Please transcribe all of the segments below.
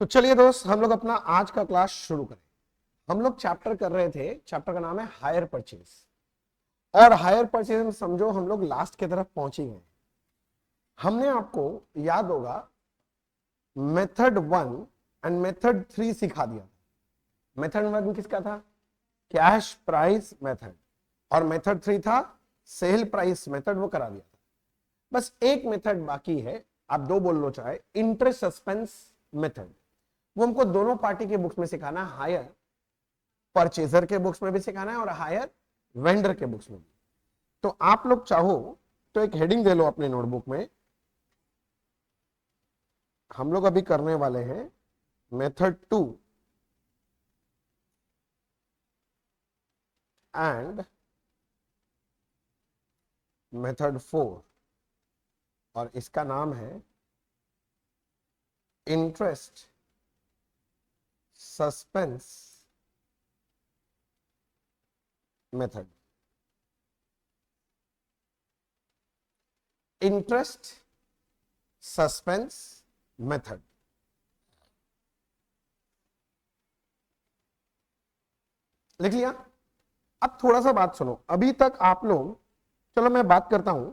तो चलिए दोस्त, हम लोग अपना आज का क्लास शुरू करें। हम लोग चैप्टर कर रहे थे, चैप्टर का नाम है हायर परचेज। और हायर परचेज में समझो हम लोग लास्ट की तरफ पहुंच ही गए। हमने आपको याद होगा मेथड 1 एंड मेथड 3 सिखा दिया। मेथड 1 किसका था? Cash price method. और मेथड 3 था सेल प्राइस मेथड, वो करा दिया था। बस एक मेथड बाकी है, आप दो बोल लो चाहे, इंटरेस्ट सस्पेंस मेथड। वो हमको दोनों पार्टी के बुक्स में सिखाना है, हायर परचेजर के बुक्स में भी सिखाना है और हायर वेंडर के बुक्स में भी। तो आप लोग चाहो तो एक हेडिंग दे लो अपने नोटबुक में। हम लोग अभी करने वाले हैं मेथड 2 एंड मेथड 4 और इसका नाम है interest suspense method. Interest suspense method. लिख लिया? अब थोड़ा सा बात सुनो। अभी तक आप लोग, चलो मैं बात करता हूं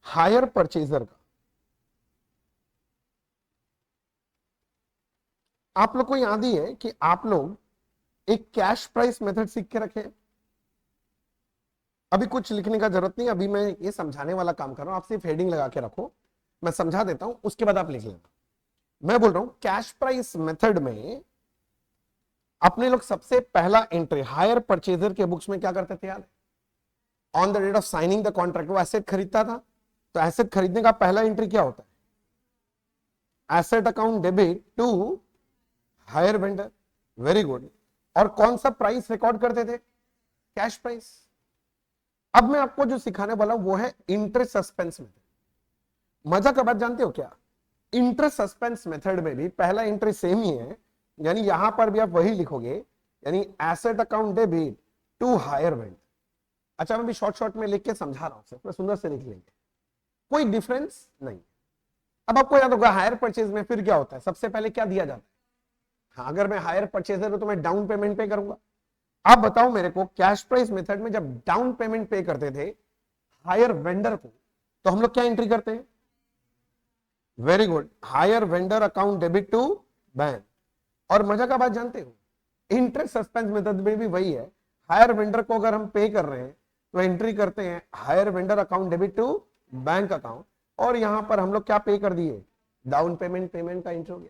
हायर परचेजर का। आप लोग को याद ही है कि आप लोग एक कैश प्राइस मेथड सीख के रखे। अभी कुछ लिखने का जरूरत नहीं, अभी मैं ये समझाने वाला काम कर रहा हूं। आप सिर्फ हेडिंग लगा के रखो, मैं समझा देता हूं, उसके बाद आप लिख लेना। मैं बोल रहा हूं कैश प्राइस मेथड में अपने लोग सबसे पहला एंट्री हायर परचेजर के बुक्स में क्या करते थे यार? On the date of signing the contract वो एसेट खरीदता था, तो एसेट खरीदने का पहला एंट्री क्या होता है? Asset account debit to hire vendor. Very good. और कौन सा प्राइस रिकॉर्ड करते थे? Cash price. अब मैं आपको जो सिखाने वाला हूं वो है इंटरेस्ट सस्पेंस मेथड। मजा का बात जानते हो क्या? इंटरेस्ट सस्पेंस मेथड में भी पहला एंट्री सेम ही है, यानी यहां पर भी आप वही लिखोगे, यानी asset account debit to hire vendor. अच्छा, मैं भी शॉर्ट शॉर्ट में लिख के समझा रहा हूं, मैं सुंदर से लिख लेंगे, कोई डिफरेंस नहीं। अब आपको याद होगा हायर परचेज में फिर क्या होता है? सबसे पहले क्या दिया जाता है? हाँ, अगर मैं हायर परचेजर हूं तो मैं डाउन पेमेंट पे करूंगा। आप बताओ मेरे को, कैश प्राइस मेथड में जब डाउन पेमेंट पे करते थे हायर वेंडर को, तो हम लोग क्या एंट्री करते हैं? Very good, hire vendor account debit to bank. और मजा का बात जानते हो, इंटरेस्ट सस्पेंस मेथड में भी वही है। हायर वेंडर को अगर हम पे कर रहे हैं तो एंट्री करते हैं hire vendor account debit to bank account, और यहां पर हम लोग क्या पे कर दिए? डाउन पेमेंट, पेमेंट का एंट्री हो गया।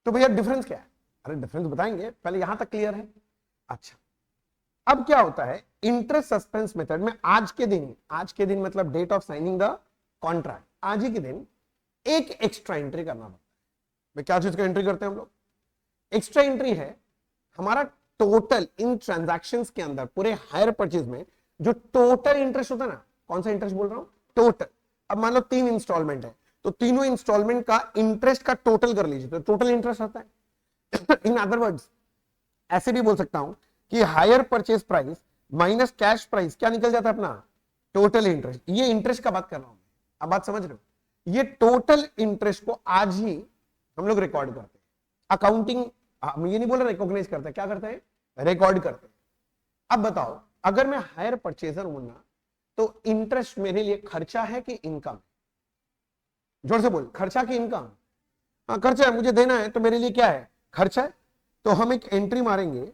तो भैया डिफरेंस क्या है? अरे डिफरेंस बताएंगे, पहले यहां तक क्लियर है? अच्छा, अब क्या होता है इंटरेस्ट सस्पेंस मेथड में? आज के दिन मतलब date of signing the contract, आज ही के दिन एक एक्स्ट्रा एंट्री करना पड़ता है। क्या चीज का एंट्री करते हैं हम लोग? एक्स्ट्रा एंट्री है हमारा टोटल इन ट्रांजैक्शंस के अंदर, पूरे हायर परचेज में जो टोटल इंटरेस्ट होता है ना। कौन सा इंटरेस्ट बोल रहा हूं? टोटल। अब मान लो 3 इंस्टॉलमेंट है, तो तीनों इंस्टॉलमेंट का इंटरेस्ट का टोटल कर लीजिए, तो टोटल इंटरेस्ट आता है। इन अदर वर्ड्स ऐसे भी बोल सकता हूं कि hire purchase price minus cash price क्या निकल जाता है अपना? Total interest. ये इंटरेस्ट का बात कर रहा हूं। अब बात समझ रहे हो? ये टोटल इंटरेस्ट को आज ही हम लोग रिकॉर्ड करते हैं। अकाउंटिंग, हम ये नहीं बोल रहे रिकॉग्नाइज करते हैं, क्या करते हैं? रिकॉर्ड करते हैं। अब बताओ, अगर मैं हायर परचेजर हूं ना, तो इंटरेस्ट मेरे लिए खर्चा है कि इनकम? जोर से बोल, खर्चा कि इनकम? हाँ खर्चा है, मुझे देना है, तो मेरे लिए क्या है? खर्चा है। तो हम एक एंट्री मारेंगे।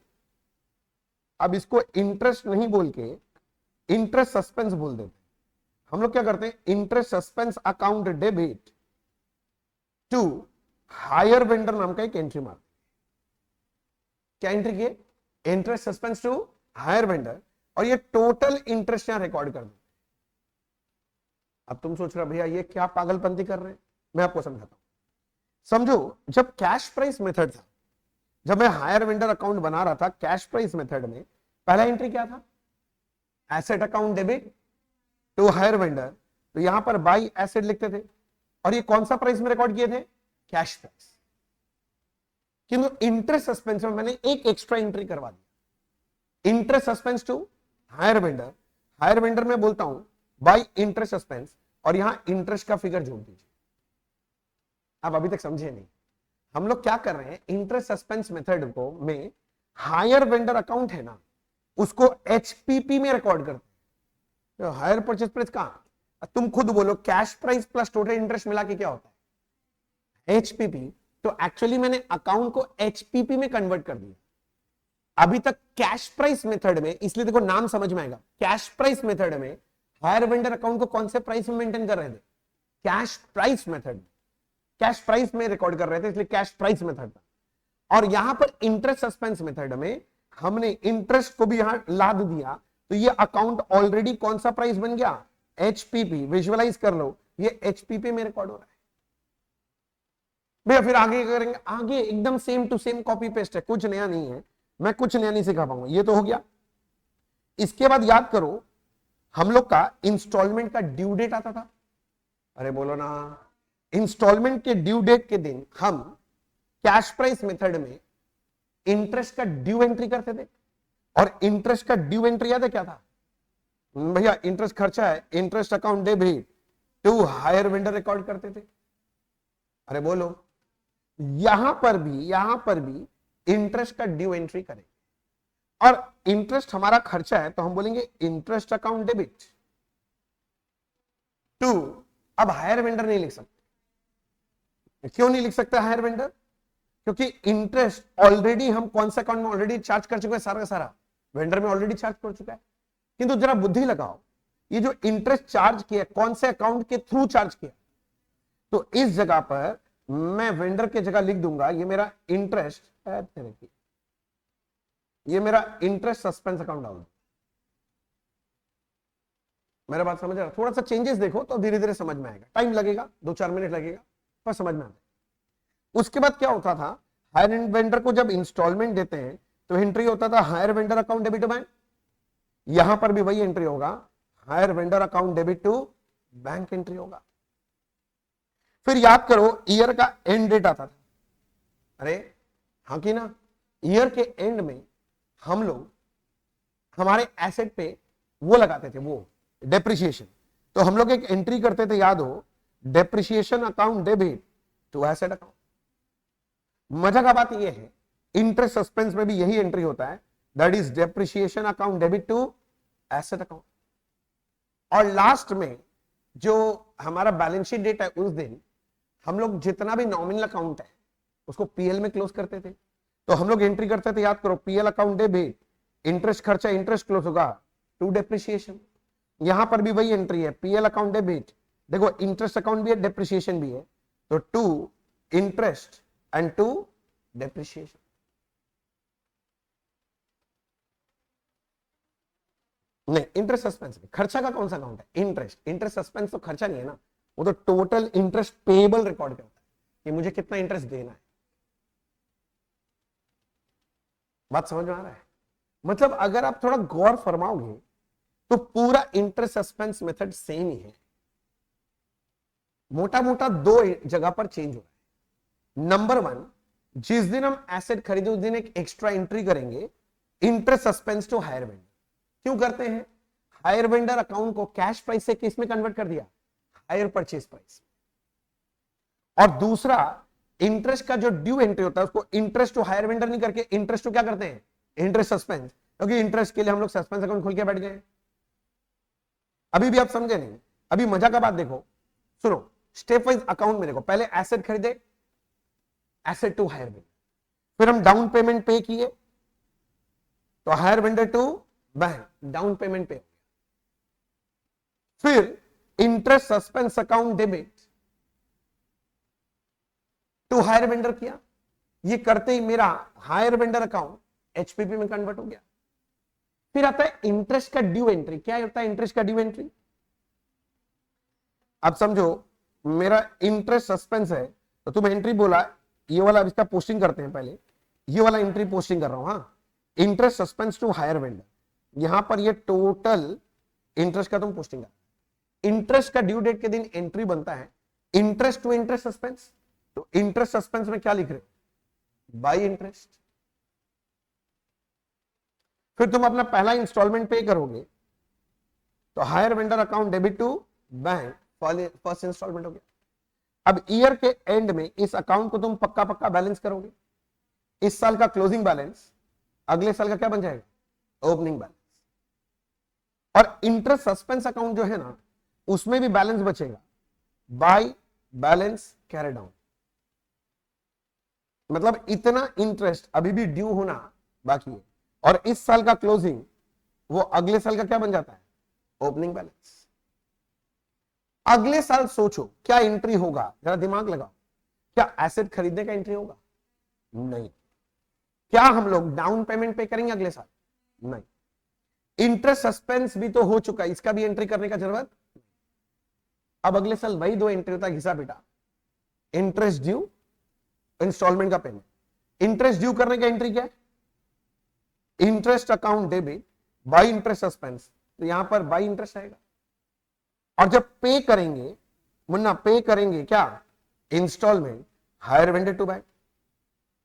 अब इसको इंटरेस्ट नहीं बोल के इंटरेस्ट सस्पेंस बोल देते। हम लोग क्या करते हैं? Interest suspense account debit to hire vendor नाम का एक एंट्री मारते। क्या एंट्री किए? Interest suspense to hire vendor, और ये टोटल इंटरेस्ट यहां रिकॉर्ड कर दो। अब तुम सोच रहे भैया ये क्या पागलपंती कर रहे हैं? मैं आपको समझाता हूं। समझो, जब कैश प्राइस मेथड था, जब मैं हायर वेंडर अकाउंट बना रहा था कैश प्राइस मेथड में, पहला एंट्री क्या था? Asset account debit to hire vendor. तो यहां पर बाई एसेट लिखते थे, और ये कौन सा प्राइस में रिकॉर्ड किए थे? Cash price. किंतु इंटरेस्ट सस्पेंस में मैंने एक एक्स्ट्रा एंट्री करवा दी, interest suspense to hire vendor. Hire vendor में बोलता हूं बाई इंटरेस्ट सस्पेंस, और यहां इंटरेस्ट का फिगर जोड़ दीजिए। आप अभी तक समझे नहीं? हम लोग क्या कर रहे हैं, इंटरेस्ट सस्पेंस मेथड को में हायर वेंडर अकाउंट है ना, उसको एचपीपी में रिकॉर्ड करते हैं। तो हायर परचेज प्राइस कहां, तुम खुद बोलो cash price plus total interest मिला के क्या होता है, एचपीपी। तो एक्चुअली मैंने अकाउंट को एचपीपी में कन्वर्ट कर दिया। अभी तक कैश प्राइस मेथड में, इसलिए देखो नाम समझ में आएगा, कैश प्राइस मेथड में हायर वेंडर अकाउंट को कौन से प्राइस में मेंटेन कर रहे थे, cash price method, cash price में रिकॉर्ड कर रहे थे, इसलिए कैश प्राइस मेथड था। और यहां पर इंटरेस्ट सस्पेंस मेथड में हमने इंटरेस्ट को भी यहां लाद दिया, तो ये अकाउंट ऑलरेडी कौन सा प्राइस बन गया, एचपीपी। विजुअलाइज कर लो, ये एचपीपी में रिकॉर्ड हो रहा है भैया। फिर आगे करेंगे, आगे एकदम same to same copy paste है, कुछ नया नहीं है, मैं कुछ नया नहीं सिखा पाऊंगा। ये तो हो गया। इसके बाद याद करो, हम लोग का इंस्टॉलमेंट का ड्यू डेट आता था, अरे बोलो ना, इंस्टॉलमेंट के ड्यू डेट के दिन हम कैश प्राइस मेथड में इंटरेस्ट का ड्यू एंट्री करते थे। और इंटरेस्ट का ड्यू एंट्री याद है क्या था भैया, इंटरेस्ट खर्चा है, interest account debit to hire vendor record करते थे। अरे बोलो, यहां पर भी इंटरेस्ट का ड्यू एंट्री करेंगे। और इंटरेस्ट हमारा खर्चा है, तो हम बोलेंगे इंटरेस्ट अकाउंट डेबिट टू, अब हायर वेंडर नहीं लिख सकते। क्यों नहीं लिख सकते हायर वेंडर, क्योंकि इंटरेस्ट ऑलरेडी हम कौन से अकाउंट में ऑलरेडी चार्ज कर चुके हैं, सारा का सारा वेंडर में ऑलरेडी चार्ज कर चुका है। किंतु जरा बुद्धि लगाओ, ये जो इंटरेस्ट चार्ज किया कौन से अकाउंट के थ्रू चार्ज किया, तो इस जगह पर मैं वेंडर के जगह लिख दूंगा ये मेरा इंटरेस्ट, ये मेरा इंटरेस्ट सस्पेंस अकाउंट डाल दो। मेरा बात समझ रहा, थोड़ा सा चेंजेस देखो तो धीरे धीरे समझ में आएगा, टाइम लगेगा, 2-4 मिनट लगेगा, पर समझ में आता है। उसके बाद क्या होता था, हायर वेंडर को जब इंस्टॉलमेंट देते हैं तो एंट्री होता था hire vendor account debit to bank. यहां पर भी वही एंट्री होगा, hire vendor account debit to bank entry होगा। फिर याद करो, ईयर का एंड डेट आता था, अरे हाँ कि ना, ईयर के एंड में हम लोग हमारे एसेट पे वो लगाते थे, वो डेप्रिसिएशन। तो हम लोग एक एंट्री करते थे, याद हो, depreciation account debit to asset account. मजा का बात यह है, इंटरेस्ट सस्पेंस में भी यही एंट्री होता है, that is depreciation account debit to asset account. और लास्ट में जो हमारा बैलेंस शीट डेट है, उस दिन हम लोग जितना भी नॉमिनल अकाउंट है उसको पीएल में क्लोज करते थे। तो हम लोग एंट्री करते थे, याद करो, पीएल अकाउंट डेबिट, इंटरेस्ट खर्चा, इंटरेस्ट क्लोज होगा टू डेप्रिसिएशन। यहां पर भी वही एंट्री है, पीएल अकाउंट डेबिट, देखो इंटरेस्ट अकाउंट भी है, डेप्रिसिएशन भी है, तो to interest and to depreciation. नहीं, इंटरेस्ट सस्पेंस खर्चा का कौन सा अकाउंट है, इंटरेस्ट। इंटरेस्ट सस्पेंस तो खर्चा नहीं है ना, वो तो टोटल इंटरेस्ट पेएबल रिकॉर्ड करता है कि मुझे कितना इंटरेस्ट देना है। बात समझ में आ रहा है, मतलब अगर आप थोड़ा गौर फरमाओगे तो पूरा इंटरेस्ट सस्पेंस मेथड सेम ही है, मोटा मोटा 2 जगह पर चेंज हो रहा है। नंबर 1, जिस दिन हम एसेट खरीदे उस दिन एक एक्स्ट्रा एंट्री करेंगे, interest suspense to hire vendor. क्यों करते हैं, हायर वेंडर अकाउंट को कैश प्राइस से किस में कन्वर्ट कर दिया, हायर परचेज प्राइस। और दूसरा, इंटरेस्ट का जो ड्यू एंट्री होता है उसको इंटरेस्ट टू हायर वेंडर नहीं करके इंटरेस्ट टू क्या करते हैं, इंटरेस्ट सस्पेंस, क्योंकि इंटरेस्ट के लिए हम लोग सस्पेंस अकाउंट खोल के बैठ गए। अभी भी आप समझे नहीं, अभी मजा का बात देखो, सुनो, स्टेप वाइज अकाउंट में देखो, पहले एसेट खरीदे, एसेट टू हायर वेंडर, फिर हम डाउन पेमेंट पे किए, तो hire vendor to bank, down payment पे, फिर interest suspense account debit to hire vendor किया। ये करते ही मेरा हायर वेंडर अकाउंट एचपीपी में कन्वर्ट हो गया। फिर आता है इंटरेस्ट का ड्यू एंट्री। क्या होता है इंटरेस्ट का ड्यू एंट्री, अब समझो मेरा इंटरेस्ट सस्पेंस है, तो तुम एंट्री बोला, ये वाला इसका पोस्टिंग करते हैं, पहले ये वाला एंट्री पोस्टिंग कर रहा हूं, हाँ, interest suspense to hire vendor, यहां पर ये टोटल इंटरेस्ट का तुम पोस्टिंग कर। इंटरेस्ट का ड्यू डेट के दिन एंट्री बनता है इंटरेस्ट टू इंटरेस्ट सस्पेंस, तो इंटरेस्ट सस्पेंस में क्या लिख रहे, बाय इंटरेस्ट। फिर तुम अपना पहला इंस्टॉलमेंट पे करोगे, तो hire vendor account debit to bank, first installment हो गया। अब ईयर के एंड में इस अकाउंट को तुम पक्का पक्का बैलेंस करोगे, इस साल का क्लोजिंग बैलेंस अगले साल का क्या बन जाएगा, ओपनिंग बैलेंस। और इंटरेस्ट सस्पेंस अकाउंट जो है ना, उसमें भी बैलेंस बचेगा, बाय बैलेंस कैरी डाउन। मतलब इतना इंटरेस्ट अभी भी ड्यू होना बाकी है, और इस साल का क्लोजिंग वो अगले साल का क्या बन जाता है, ओपनिंग बैलेंस। अगले साल सोचो क्या एंट्री होगा, जरा दिमाग लगाओ, क्या एसेट खरीदने का एंट्री होगा, नहीं। क्या हम लोग डाउन पेमेंट पे करेंगे अगले साल, नहीं। इंटरेस्ट सस्पेंस भी तो हो चुका है, इसका भी एंट्री करने का जरूरत। अब अगले साल वही दो एंट्री होता है, घिसा बेटा, इंटरेस्ट ड्यू, इंस्टॉलमेंट का पेमेंट। इंटरेस्ट ड्यू करने का एंट्री क्या है, interest account debit bye interest suspense, तो यहां पर बाय इंटरेस्ट आएगा। और जब पे करेंगे मुन्ना, पे करेंगे क्या, installment, hire vendor to bank,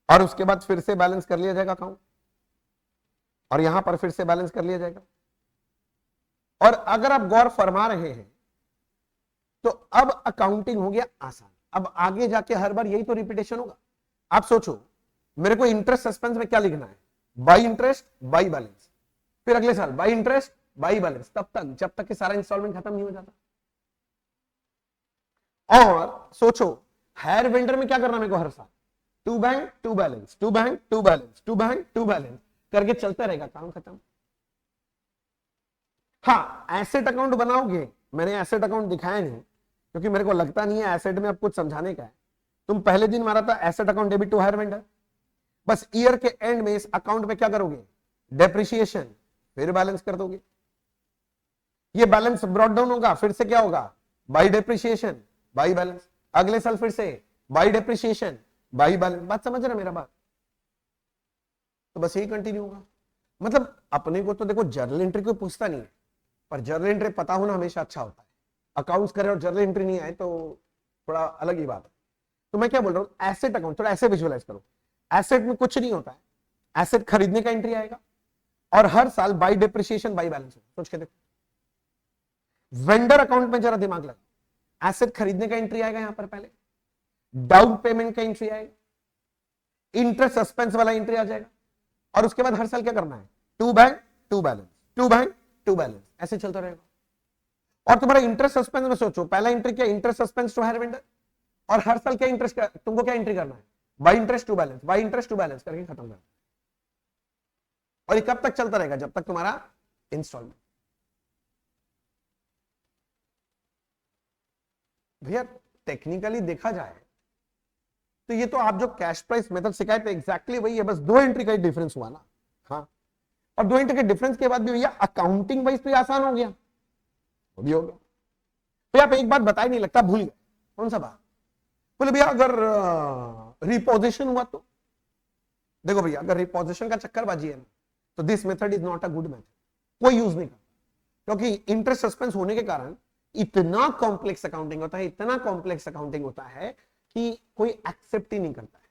और उसके बाद फिर से बैलेंस कर लिया जाएगा अकाउंट, और यहां पर फिर से बैलेंस कर लिया जाएगा। और अगर आप गौर फरमा रहे हैं तो अब अकाउंटिंग हो गया आसान। अब आगे जाके हर बार यही तो रिपीटेशन होगा। आप सोचो, मेरे को इंटरेस्ट सस्पेंस में क्या लिखना है, बाई इंटरेस्ट बाई बैलेंस, फिर अगले साल बाई इंटरेस्ट बाई बैलेंस, तब तक जब तक कि सारा इंस्टॉलमेंट खत्म नहीं हो जाता। और सोचो हायर वेंडर में क्या करना मेरे को हर साल, to bank to balance, to bank to balance, to bank to balance करके चलता रहेगा, काम खत्म। हाँ, एसेट अकाउंट बनाओगे, मैंने एसेट अकाउंट दिखाया नहीं क्योंकि मेरे को लगता नहीं है एसेट में अब कुछ समझाने का है। तुम पहले दिन मारा था asset account debit to hire vendor, बस ईयर के एंड में इस अकाउंट में क्या करोगे, डेप्रिसिएशन, फिर बैलेंस कर दोगे। ये बैलेंस ब्रॉट डाउन होगा, फिर से क्या होगा, बाई डेप्रिसिएशन बाई बैलेंस, अगले साल फिर से बाई डेप्रिसिएशन बाई बैलेंस। बात समझ रहे मेरा बात, तो बस यही कंटिन्यू होगा। मतलब अपने को तो देखो जर्नल एंट्री कोई पूछता नहीं है, पर जर्नल एंट्री पता होना हमेशा अच्छा होता है। अकाउंट्स करे और जर्नल एंट्री नहीं आए तो थोड़ा अलग ही बात है। तो मैं क्या बोल रहा हूं, एसेट अकाउंट थोड़ा ऐसे विजुअलाइज करो। एसेट में कुछ नहीं होता है, एसेट खरीदने का एंट्री आएगा और हर साल बाई डेप्रिसिएशन बाई बैलेंस। सोच के देखो, वेंडर अकाउंट में जरा दिमाग लगा, एसेट खरीदने का एंट्री आएगा यहां पर, पहले डाउन पेमेंट का एंट्री आएगा, इंटरेस्ट सस्पेंस वाला एंट्री आ जाएगा, और उसके बाद हर साल क्या करना है, to bank to balance, to bank to balance, ऐसे चलता रहेगा। और तुम्हारा इंटरेस्ट सस्पेंस में सोचो, पहला एंट्री क्या, interest suspense to hire vendor, और हर साल क्या इंटरेस्ट तुमको क्या एंट्री करना है, by interest to balance, by interest to balance करके खत्म करना। और ये कब तक चलता रहेगा, जब तक तुम्हारा इंस्टॉलमेंट। भैया टेक्निकली देखा जाए तो ये तो आप जो कैश प्राइस मेथड सिखाए थे एग्जैक्टली वही है, बस दो एंट्री का डिफरेंस हुआ ना। हाँ, और दो एंट्री के डिफरेंस के बाद भी भैया अकाउंटिंग वाइज तो ये आसान हो गया, वो भी हो गया। भैया आप एक बात बताई नहीं, लगता भूल गए, कौन सा बात, बोले भैया अगर रिपोजिशन हुआ तो, देखो भैया अगर रिपोजिशन का चक्कर बाजी है ना, तो this method is not a good method, कोई यूज नहीं करता, क्योंकि इंटरेस्ट सस्पेंस होने के कारण इतना कॉम्प्लेक्स अकाउंटिंग होता है, इतना कॉम्प्लेक्स अकाउंटिंग होता है कि कोई एक्सेप्ट ही नहीं करता है।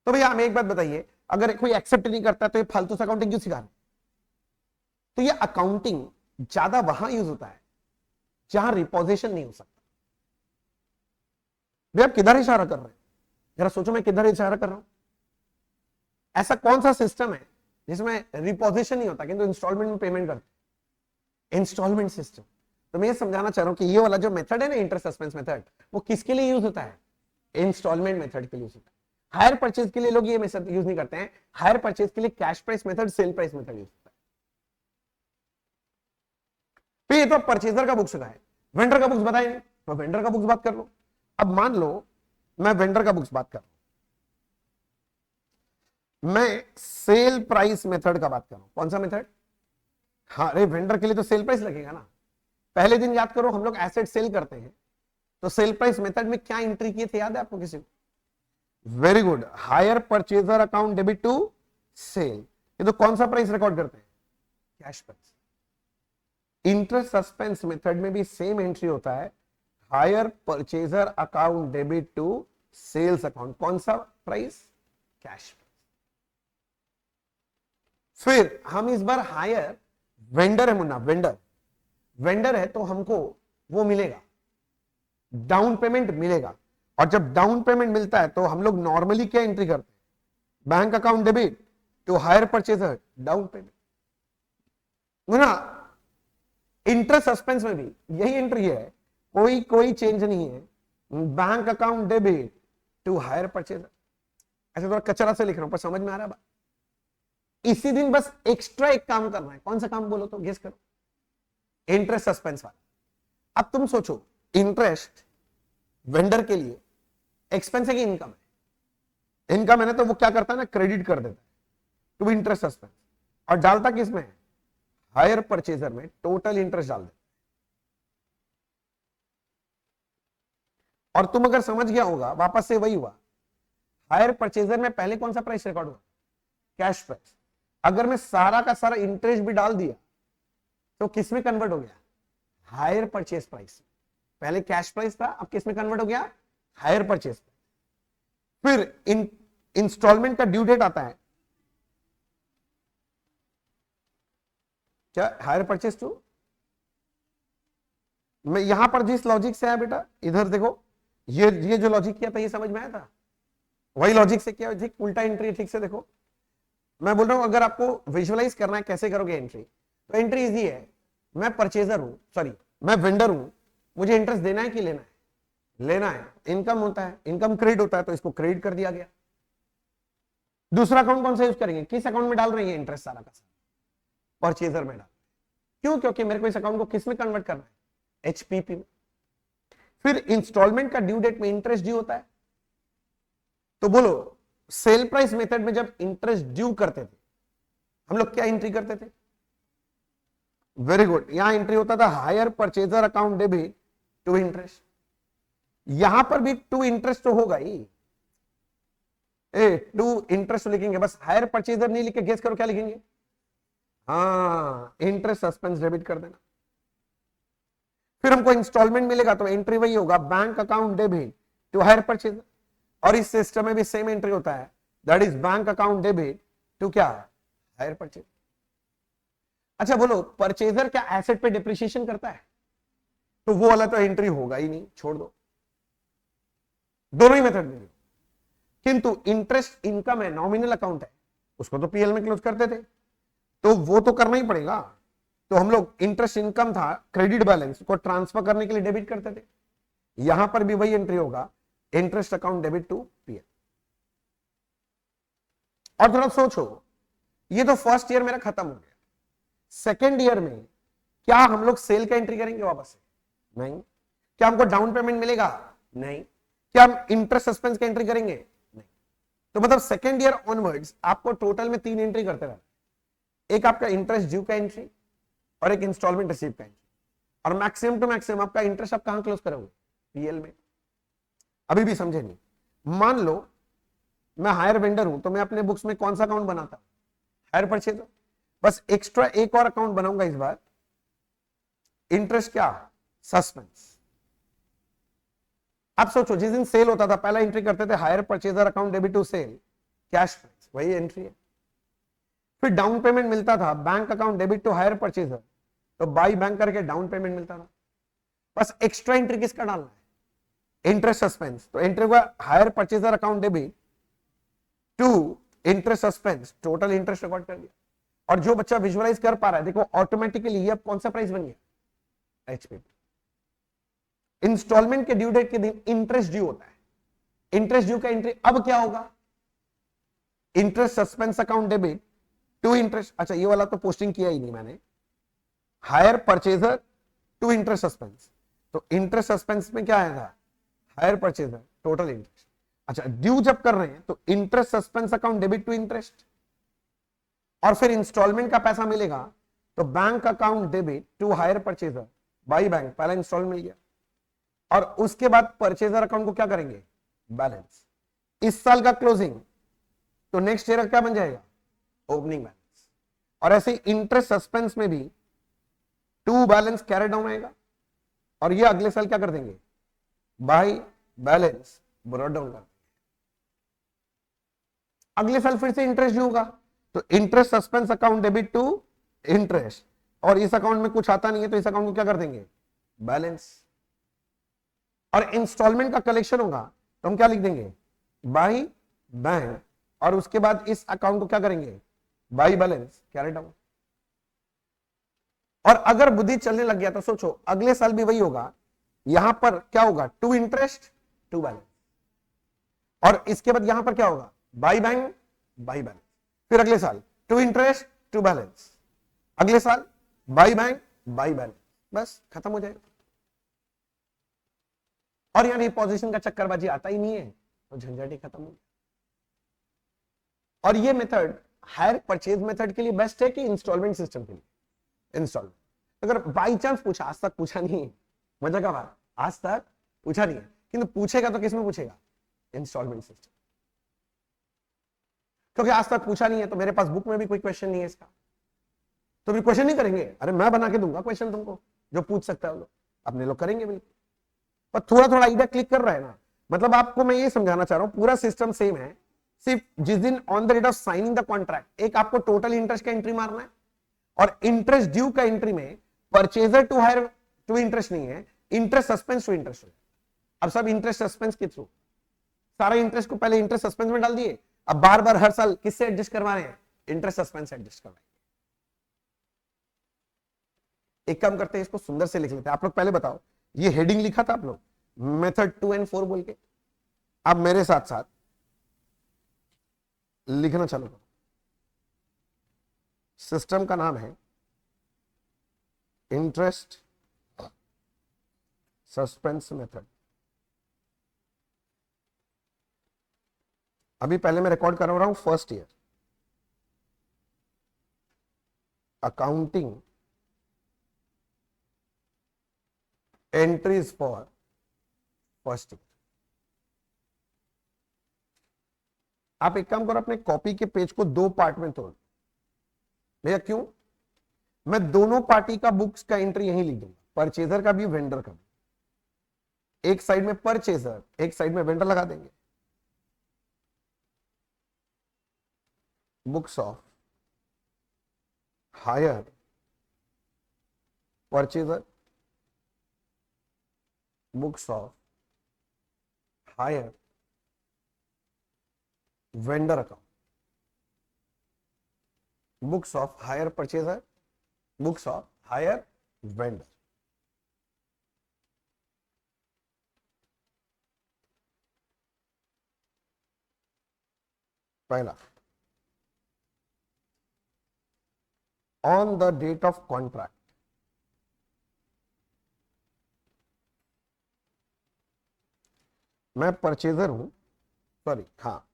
तो भैया हमें एक बात बताइए, अगर कोई एक्सेप्ट नहीं करता तो ये फालतू से अकाउंटिंग क्यों सिखा रहे? तो ये अकाउंटिंग ज्यादा वहां यूज होता है जहां रिपोजिशन नहीं हो सकता। भैया आप किधर इशारा कर रहे हैं, जरा सोचो मैं किधर इशारा कर रहा हूं। ऐसा कौन सा सिस्टम है जिसमें रिपोजिशन नहीं होता किंतु इंस्टॉलमेंट में पेमेंट करते, इंस्टॉलमेंट सिस्टम। तो मैं ये समझाना चाह रहा हूं कि ये वाला जो मेथड है ना, इंटरेस्ट सस्पेंस मेथड, वो किसके लिए यूज होता है, इंस्टॉलमेंट मेथड के लिए यूज होता है। हायर परचेज के लिए लोग ये मेथड यूज नहीं करते हैं, हायर परचेज के लिए cash price method, sale price method use होता है। फिर ये तो परचेजर का बुक्स है, वेंडर का बुक्स बताए नहीं, तो वेंडर का बुक्स बात कर लो। अब मान लो मैं वेंडर का बुक्स बात कर रहा हूं, मैं सेल प्राइस मेथड का बात कर रहा हूं। कौन सा मेथड? हाँ, अरे वेंडर के लिए तो सेल प्राइस लगेगा ना। पहले दिन याद करो, हम लोग एसेट सेल करते हैं तो सेल प्राइस मेथड में क्या एंट्री किए थे, याद है आपको किसी को? Very good, hire purchaser account debit to sale. ये तो कौन सा प्राइस रिकॉर्ड करते हैं, cash price. Interest suspense method में भी सेम एंट्री होता है, hire purchaser account debit to sales account. कौन सा प्राइस, कैश प्राइस। फिर हम इस बार हायर वेंडर है मुन्ना, वेंडर है तो हमको वो मिलेगा, डाउन पेमेंट मिलेगा। और जब डाउन पेमेंट मिलता है तो हम लोग नॉर्मली क्या एंट्री करते हैं, bank account debit to hire purchaser down payment ना। इंटरेस्ट सस्पेंस में भी यही एंट्री है, कोई चेंज नहीं है, bank account debit to hire purchaser. ऐसे थोड़ा कचरा से लिख रहा हूं पर समझ में आ रहा है बात। इसी दिन बस एक्स्ट्रा एक काम करना है, कौन सा काम बोलो तो गेस करो, इंटरेस्ट सस्पेंस वाला। अब तुम सोचो इंटरेस्ट वेंडर के लिए एक्सपेंस है कि इनकम है? इनकम है ना, तो वो क्या करता है ना, क्रेडिट कर देता है टू इंटरेस्ट सस्पेंस, और डालता किसमें है, हायर परचेजर में टोटल इंटरेस्ट डाल देता। और तुम अगर समझ गया होगा, वापस से वही हुआ, हायर परचेजर में पहले कौन सा प्राइस रिकॉर्ड हुआ, कैश प्राइस। अगर मैं सारा का सारा इंटरेस्ट भी डाल दिया तो किस में कन्वर्ट हो गया, हायर परचेज प्राइस। पहले कैश प्राइस था, अब किस में कन्वर्ट हो गया, हायर परचेज। फिर इंस्टॉलमेंट का ड्यू डेट आता है क्या, हायर परचेज टू। मैं यहां पर जिस लॉजिक से आया बेटा, इधर देखो, ये जो लॉजिक किया था ये समझ में आया था, वही लॉजिक से किया, ठीक उल्टा एंट्री। ठीक से देखो, मैं बोल रहा हूं अगर आपको विजुअलाइज करना है कैसे करोगे एंट्री, तो एंट्री इजी है। मैं परचेजर हूं, सॉरी मैं वेंडर हूं, मुझे इंटरेस्ट देना है कि लेना है, लेना है। इनकम होता है, इनकम क्रेडिट होता है, तो इसको क्रेडिट कर दिया गया। दूसरा अकाउंट कौन सा यूज करेंगे, किस अकाउंट में डाल रहे हैं इंटरेस्ट, सारा का सारा परचेजर में डाल। क्यों, क्योंकि मेरे को इस अकाउंट को किस में कन्वर्ट करना है, एचपीपी में। फिर इंस्टॉलमेंट का ड्यू डेट में इंटरेस्ट ड्यू होता है, तो बोलो सेल प्राइस मेथड में जब इंटरेस्ट ड्यू करते थे हम लोग क्या एंट्री करते थे, वेरी गुड, यहां एंट्री होता था hire purchaser account debit to interest. यहां पर भी टू इंटरेस्ट तो होगा ही, टू इंटरेस्ट लिखेंगे, बस हायर परचेजर नहीं लिखे, गेस करो क्या लिखेंगे, हाँ इंटरेस्ट सस्पेंस डेबिट कर देना। फिर हमको इंस्टॉलमेंट मिलेगा तो एंट्री वही होगा, bank account debit to hire purchaser. और इस सिस्टम में भी सेम एंट्री होता है, that is bank account debit to क्या, हायर परचेज। अच्छा बोलो, परचेजर क्या एसेट पे डिप्रिसिएशन करता है, तो वो वाला तो एंट्री होगा ही नहीं, छोड़ दो, दोनों ही मेथड में। किंतु इंटरेस्ट इनकम है, नॉमिनल अकाउंट है, उसको तो पीएल में क्लोज करते थे, तो वो तो करना ही पड़ेगा। तो हम लोग इंटरेस्ट इनकम था, क्रेडिट बैलेंस को ट्रांसफर करने के लिए डेबिट करते थे। यहां पर भी वही एंट्री होगा, interest account debit to PL. और थोड़ा सोचो, ये तो फर्स्ट ईयर मेरा खत्म हो गया, सेकेंड ईयर में क्या हम लोग सेल का एंट्री करेंगे वापस से, नहीं। क्या हमको डाउन पेमेंट मिलेगा, नहीं। क्या हम इंटरेस्ट सस्पेंस की एंट्री करेंगे, नहीं। तो मतलब सेकेंड ईयर ऑनवर्ड्स आपको टोटल में 3 एंट्री करते रहना, एक आपका इंटरेस्ट ड्यू का एंट्री और एक इंस्टॉलमेंट रिसीव का एंट्री। और मैक्सिमम टू मैक्सिमम आपका इंटरेस्ट आप कहां क्लोज करोगे, पीएल में। अभी भी समझे नहीं, मान लो मैं हायर वेंडर हूं, तो मैं अपने बुक्स में कौन सा अकाउंट बनाता, हायर परचेजर। बस एक्स्ट्रा एक और अकाउंट बनाऊंगा इस बार, इंटरेस्ट क्या, सस्पेंस। आप सोचो, जिस दिन सेल होता था पहला एंट्री करते थे hire purchaser account debit to sale cash price, वही एंट्री है। फिर डाउन पेमेंट मिलता था, bank account debit to hire purchaser, तो बाई बैंक करके डाउन पेमेंट मिलता था। बस एक्स्ट्रा एंट्री किसका डालना है, इंटरेस्ट सस्पेंस। तो एंट्री हुआ hire purchaser account debit to interest suspense, total interest record कर दिया। और जो बच्चा विजुअलाइज कर पा रहा है, देखो ऑटोमेटिकली ये अब कौन सा प्राइस बन गया, एचपीपी। इंस्टॉलमेंट के ड्यू डेट के दिन इंटरेस्ट ड्यू होता है, इंटरेस्ट ड्यू का एंट्री अब क्या होगा, interest suspense account debit to interest. अच्छा ये वाला तो पोस्टिंग किया ही नहीं मैंने, hire purchaser to interest suspense. तो इंटरेस्ट सस्पेंस में क्या आया था, हायर परचेजर टोटल इंटरेस्ट। अच्छा ड्यू जब कर रहे हैं तो interest suspense account debit to interest, और फिर इंस्टॉलमेंट का पैसा मिलेगा तो bank account debit to hire purchaser by bank, पहला इंस्टॉलमेंट मिल गया। और उसके बाद परचेजर अकाउंट को क्या करेंगे, बैलेंस। इस साल का क्लोजिंग, तो नेक्स्ट ईयर क्या बन जाएगा, ओपनिंग बैलेंस। और ऐसे इंटरेस्ट सस्पेंस में भी टू बैलेंस कैरी डाउन आएगा, और ये अगले साल क्या कर देंगे, बाई बैलेंस ब्रॉट डाउन कर देंगे। अगले साल फिर से इंटरेस्ट ड्यू होगा, तो interest suspense account debit to interest, और इस अकाउंट में कुछ आता नहीं है तो इस अकाउंट को क्या कर देंगे, बैलेंस। और इंस्टॉलमेंट का कलेक्शन होगा तो हम क्या लिख देंगे, बाई बैंक, और उसके बाद इस अकाउंट को क्या करेंगे, बाई बैलेंस कैरेट डाउन। और अगर बुद्धि चलने लग गया तो सोचो अगले साल भी वही होगा, यहां पर क्या होगा, टू इंटरेस्ट टू बैलेंस, और इसके बाद यहां पर क्या होगा, बाई बैंक बाई बैलेंस, फिर अगले साल टू इंटरेस्ट टू बैलेंस, अगले साल बाई बैंक बाई बैलेंस, बस खत्म हो जाएगा। और यार पोजीशन का चक्करबाजी आता ही नहीं है तो झंझट ही खत्म हो गया। और ये मेथड हायर परचेज मेथड के लिए बेस्ट है कि इंस्टॉलमेंट सिस्टम के लिए? इंस्टॉलमेंट। अगर बाई चांस पूछा, आज तक पूछा नहीं है, मजा का बात, आज तक पूछा नहीं है, किंतु पूछेगा तो किसमें पूछेगा, इंस्टॉलमेंट सिस्टम। क्योंकि आज तक पूछा नहीं है तो मेरे पास बुक में भी कोई क्वेश्चन नहीं है इसका, तो भी क्वेश्चन नहीं करेंगे, अरे मैं बना के दूंगा क्वेश्चन तुमको, जो पूछ सकता है वो लोग अपने लोग करेंगे बिल्कुल। पर थोड़ा थोड़ा आइडिया क्लिक कर रहा है ना, मतलब आपको मैं ये समझाना चाह रहा हूं पूरा सिस्टम सेम है, सिर्फ जिस दिन on the date of signing the contract एक आपको टोटल इंटरेस्ट का एंट्री मारना है, और इंटरेस्ट ड्यू का एंट्री में purchaser to hire to interest नहीं है, इंटरेस्ट सस्पेंस टू इंटरेस्ट। अब सब इंटरेस्ट सस्पेंस के थ्रू, सारा इंटरेस्ट को पहले इंटरेस्ट सस्पेंस में डाल दिए, अब बार बार हर साल किससे एडजस्ट करवा रहे हैं, इंटरेस्ट सस्पेंस से एडजस्ट करवाएंगे। एक काम करते हैं, इसको सुंदर से लिख लेते हैं। आप लोग पहले बताओ, ये हेडिंग लिखा था आप लोग मेथड 2 एंड 4 बोल के, आप मेरे साथ साथ लिखना चालू करो। सिस्टम का नाम है इंटरेस्ट सस्पेंस मेथड। अभी पहले मैं रिकॉर्ड कर रहा हूं first year accounting entries for first year. आप एक काम करो, अपने कॉपी के पेज को 2 पार्ट में तोड़। भैया क्यों, मैं दोनों पार्टी का बुक्स का एंट्री यहीं लिख दूंगा, परचेजर का भी वेंडर का भी। एक साइड में परचेजर, एक साइड में वेंडर लगा देंगे। Books of hire purchaser, books of hire vendor account, books of hire purchaser, books of hire vendor. पहला, on the date of contract मैं परचेजर हूं, सॉरी हाँ,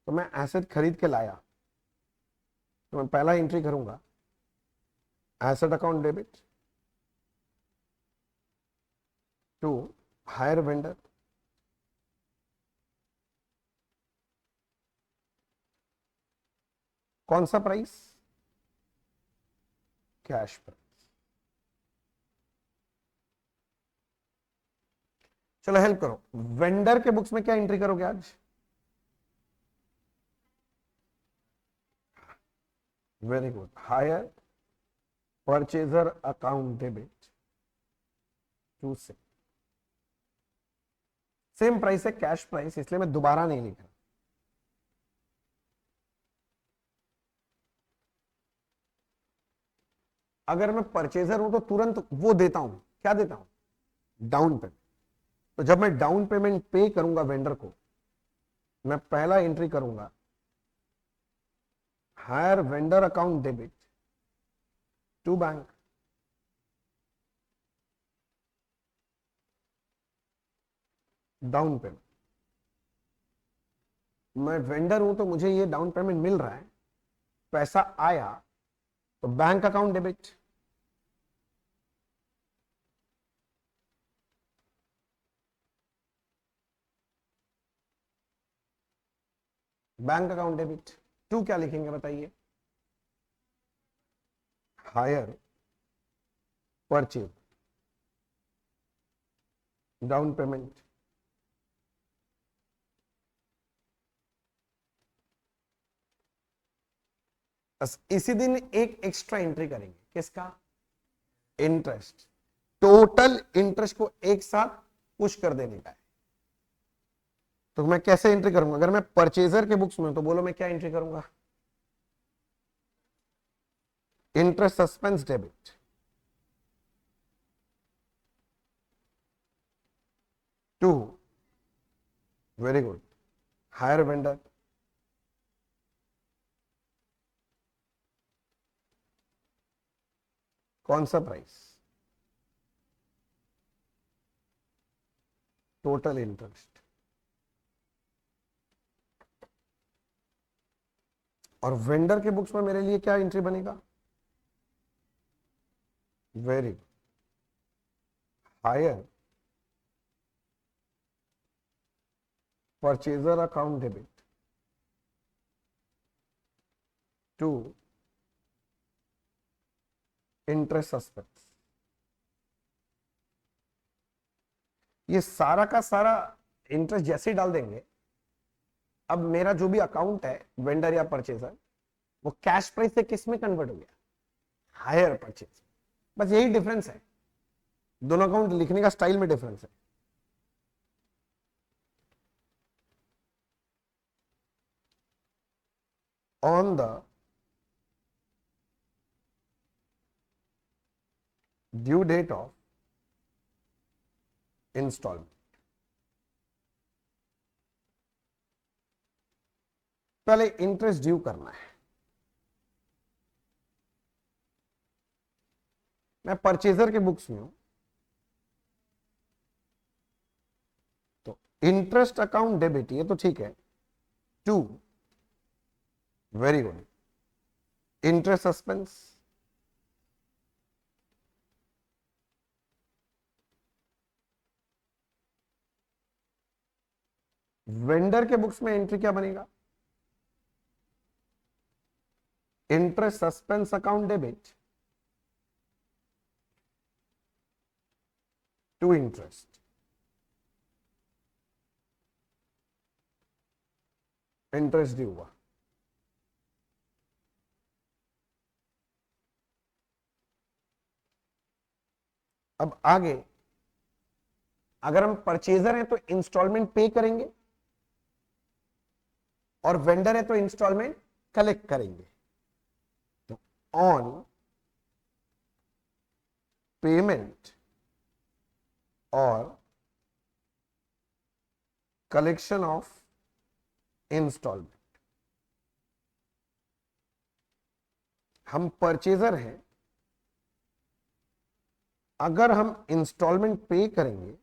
तो मैं एसेट खरीद के लाया तो मैं पहला एंट्री करूंगा asset account debit to hire vendor, कौन सा प्राइस, कैश प्राइस। चलो हेल्प करो, वेंडर के बुक्स में क्या एंट्री करोगे आज, very good, hire purchaser account debit to same price है कैश प्राइस, इसलिए मैं दोबारा नहीं लिख रहा। अगर मैं परचेजर हूं तो तुरंत वो देता हूं, क्या देता हूं, डाउन पेमेंट। तो जब मैं डाउन पेमेंट पे करूंगा वेंडर को, मैं पहला एंट्री करूंगा hire vendor account debit to bank, down payment. मैं वेंडर हूं तो मुझे ये डाउन पेमेंट मिल रहा है, पैसा आया तो bank account debit, bank account debit to क्या लिखेंगे बताइए, हायर परचेज डाउन पेमेंट बस। इसी दिन एक एक्स्ट्रा एंट्री करेंगे, किसका, इंटरेस्ट, टोटल इंटरेस्ट को एक साथ पुश कर देने का है। तो मैं कैसे एंट्री करूंगा? अगर मैं परचेजर के बुक्स में, तो बोलो मैं क्या एंट्री करूंगा? Interest suspense debit, to, very good, hire vendor, कौन सा प्राइस? Total interest. और वेंडर के बुक्स में मेरे लिए क्या एंट्री बनेगा? Very good, hire purchaser account debit, to, interest suspense. ये सारा का सारा इंटरेस्ट जैसे ही डाल देंगे, अब मेरा जो भी अकाउंट है वेंडर या परचेजर, वो कैश प्राइस से किस में कन्वर्ट हो गया? Hire purchase. बस यही डिफरेंस है, दोनों अकाउंट लिखने का स्टाइल में डिफरेंस है। On the due date of installment, पहले इंटरेस्ट ड्यू करना है। मैं परचेजर के बुक्स में हूं, तो इंटरेस्ट अकाउंट डेबिट, ये तो ठीक है, to, very good, interest suspense, vendor के बुक्स में एंट्री क्या बनेगा? Interest suspense account debit, to interest, interest due हुआ। अब आगे, अगर हम परचेजर हैं तो इंस्टॉलमेंट पे करेंगे, और वेंडर है तो इंस्टॉलमेंट कलेक्ट करेंगे। तो ऑन पेमेंट और कलेक्शन ऑफ इंस्टॉलमेंट, हम परचेजर हैं, अगर हम इंस्टॉलमेंट पे करेंगे,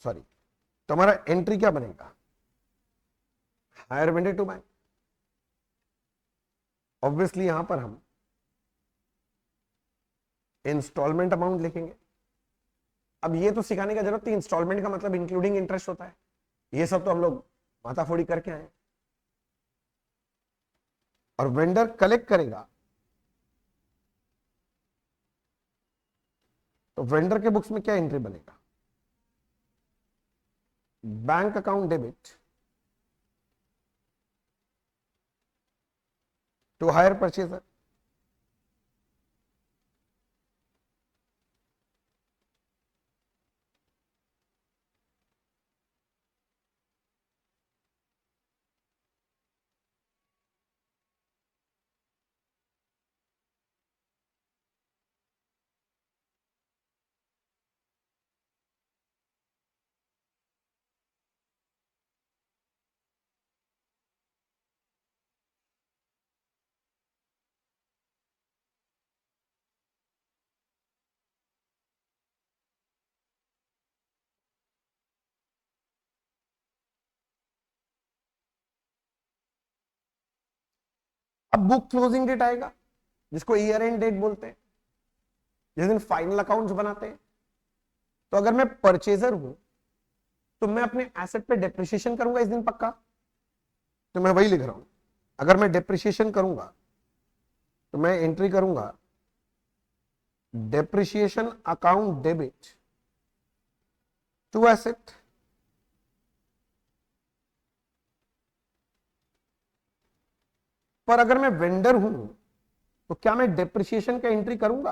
सॉरी, तो हमारा एंट्री क्या बनेगा? Hire vendor to bank. Obviously यहां पर हम इंस्टॉलमेंट अमाउंट लिखेंगे। अब ये तो सिखाने का जरूरत नहीं, इंस्टॉलमेंट का मतलब इंक्लूडिंग इंटरेस्ट होता है, ये सब तो हम लोग माथाफोड़ी करके आए। और वेंडर कलेक्ट करेगा, तो वेंडर के बुक्स में क्या एंट्री बनेगा? Bank account debit, to hire purchaser, अब बुक क्लोजिंग डेट आएगा, जिसको ईयर एंड डेट बोलते हैं, जिस दिन फाइनल अकाउंट्स बनाते हैं। तो अगर मैं परचेजर हूं, तो मैं अपने एसेट पे डेप्रिसिएशन करूंगा इस दिन पक्का, तो मैं वही लिख रहा हूं। अगर मैं डेप्रिसिएशन करूंगा, तो मैं एंट्री करूंगा depreciation account debit to asset, पर अगर मैं वेंडर हूं, तो क्या मैं डेप्रिसिएशन का एंट्री करूंगा?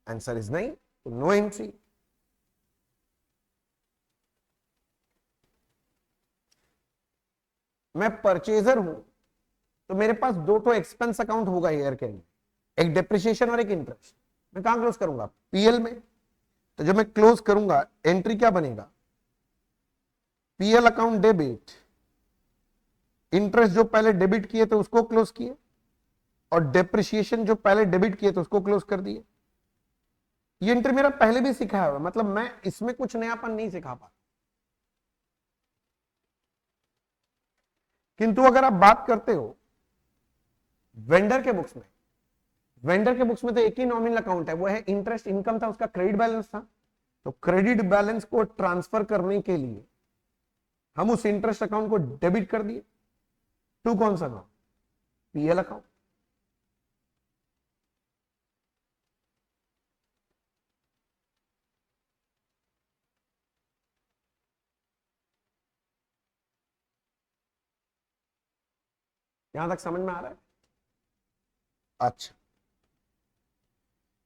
आंसर इज नहीं, तो नो एंट्री। मैं परचेजर हूं तो मेरे पास दो तो एक्सपेंस अकाउंट होगा ईयर के एंड, एक डेप्रिसिएशन और एक इंटरेस्ट। मैं कहां क्लोज करूंगा? पीएल में। तो जब मैं क्लोज करूंगा एंट्री क्या बनेगा? पीएल अकाउंट डेबिट, इंटरेस्ट जो पहले डेबिट किए थे उसको क्लोज किए, और डेप्रिसिएशन जो पहले डेबिट किए थे उसको क्लोज कर दिए। ये एंट्री मेरा पहले भी सिखाया हुआ, मतलब मैं इसमें कुछ नयापन नहीं सिखा पा। किंतु अगर आप बात करते हो वेंडर के बुक्स में, वेंडर के बुक्स में तो एक ही नॉमिनल अकाउंट है, वो है इंटरेस्ट इनकम था, उसका क्रेडिट बैलेंस था। तो क्रेडिट बैलेंस को ट्रांसफर करने के लिए हम उस इंटरेस्ट अकाउंट को डेबिट कर दिए टू कौन सा अकाउंट? PL account. यहां तक समझ में आ रहा है? अच्छा,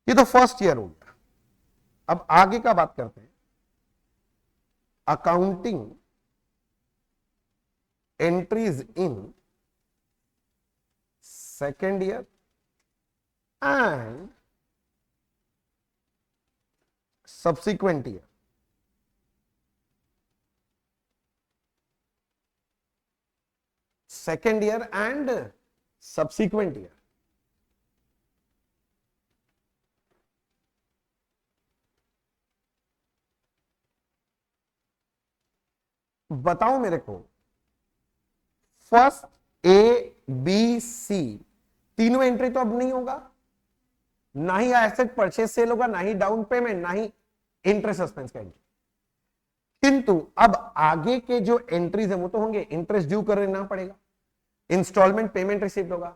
ये तो फर्स्ट ईयर हो गया। अब आगे का बात करते हैं। Accounting entries in second year and subsequent year। Second year and subsequent year. बताओ मेरे को, फर्स्ट ए बी सी तीनों एंट्री तो अब नहीं होगा, ना ही एसेट परचेज सेल होगा, ना ही डाउन पेमेंट, ना ही इंटरेस्ट सस्पेंस का एंट्री। किंतु अब आगे के जो एंट्रीज है वो तो होंगे, इंटरेस्ट ड्यू करना पड़ेगा, इंस्टॉलमेंट पेमेंट रिसीव होगा,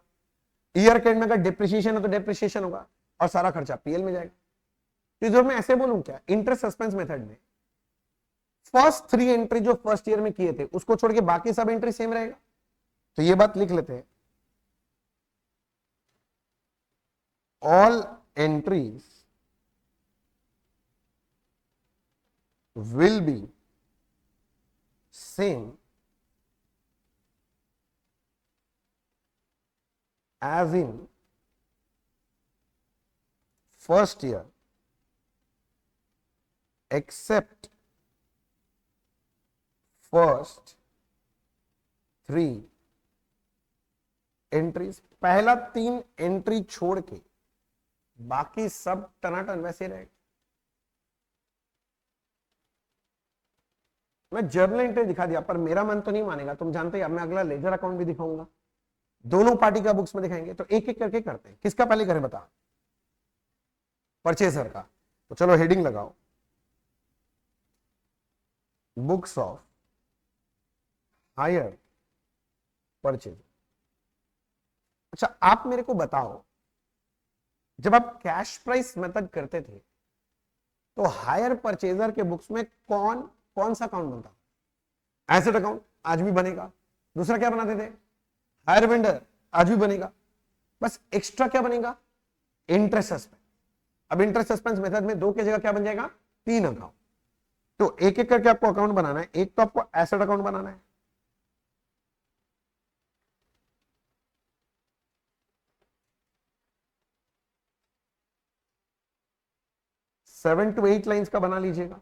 ईयर के एंड में अगर डिप्रिसिएशन है तो डिप्रिसिएशन होगा, और सारा खर्चा पीएल में जाएगा। तो इधर मैं ऐसे बोलूं क्या, इंटरेस्ट सस्पेंस मेथड में फर्स्ट थ्री एंट्री जो फर्स्ट ईयर में किए थे उसको छोड़ के बाकी सब एंट्री सेम रहेगा। तो ये बात लिख लेते हैं, all entries will be same as in first year except first three entries. पहला तीन एंट्री छोड़ के बाकी सब टनाटन वैसे रहेगा। मैं जर्नल एंट्री दिखा दिया पर मेरा मन तो नहीं मानेगा, तुम जानते हैं। अब मैं अगला लेजर अकाउंट भी दिखाऊंगा, दोनों पार्टी का बुक्स में दिखाएंगे, तो एक एक करके करते हैं। किसका पहले करें बता? परचेसर का। तो चलो हेडिंग लगाओ, बुक्स ऑफ हायर परचेज। अच्छा आप मेरे को बताओ, जब आप कैश प्राइस मेथड करते थे तो हायर परचेजर के बुक्स में कौन कौन सा अकाउंट बनता? एसेट अकाउंट आज भी बनेगा। दूसरा क्या बनाते थे? हायर वेंडर आज भी बनेगा। बस एक्स्ट्रा क्या बनेगा? Interest suspense. अब इंटरेस्ट सस्पेंस मेथड में दो की जगह क्या बन जाएगा? तीन अकाउंट। तो एक एक करके आपको अकाउंट बनाना है। एक तो आपको एसेट अकाउंट बनाना है, सेवन टू एट लाइंस का बना लीजिएगा।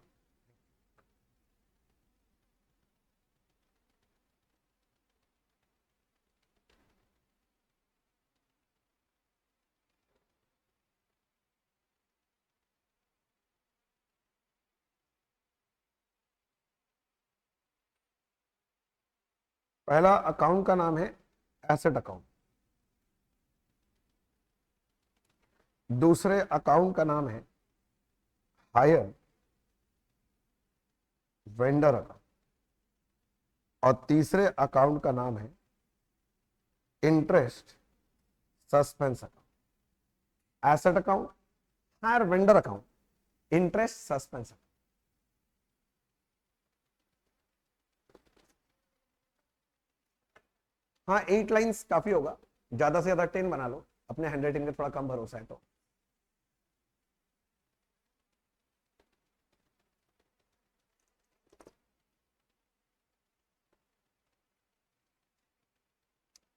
पहला अकाउंट का नाम है एसेट अकाउंट, दूसरे अकाउंट का नाम है हायर वेंडर अकाउंट, और तीसरे अकाउंट का नाम है interest suspense account. Asset account, higher vendor account, interest suspense account. हाँ 8 लाइंस काफी होगा, ज्यादा से ज्यादा 10 बना लो, अपने हैंडराइटिंग में थोड़ा कम भरोसा है तो।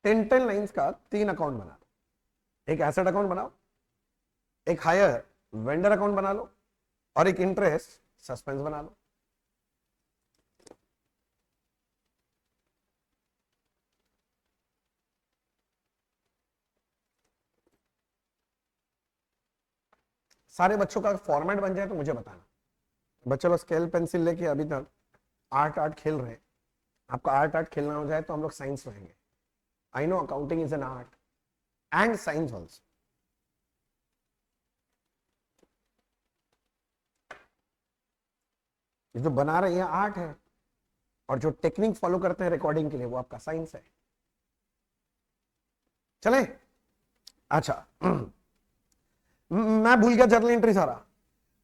10 लाइंस का 3 अकाउंट बना लो। एक एसेट अकाउंट बनाओ, एक हायर वेंडर अकाउंट बना लो और एक इंटरेस्ट सस्पेंस बना लो। सारे बच्चों का फॉर्मेट बन जाए तो मुझे बताना। बच्चे लोग स्केल पेंसिल लेके अभी तक आर्ट आर्ट खेल रहे हैं, आपका आर्ट आर्ट खेलना हो जाए तो हम लोग साइंस रहेंगे। I know accounting is an art and science also. जो बना रहे हैं आर्ट है और जो टेक्निक फॉलो करते हैं रिकॉर्डिंग के लिए वो आपका साइंस है। चले अच्छा मैं भूल गया जर्नल एंट्री सारा।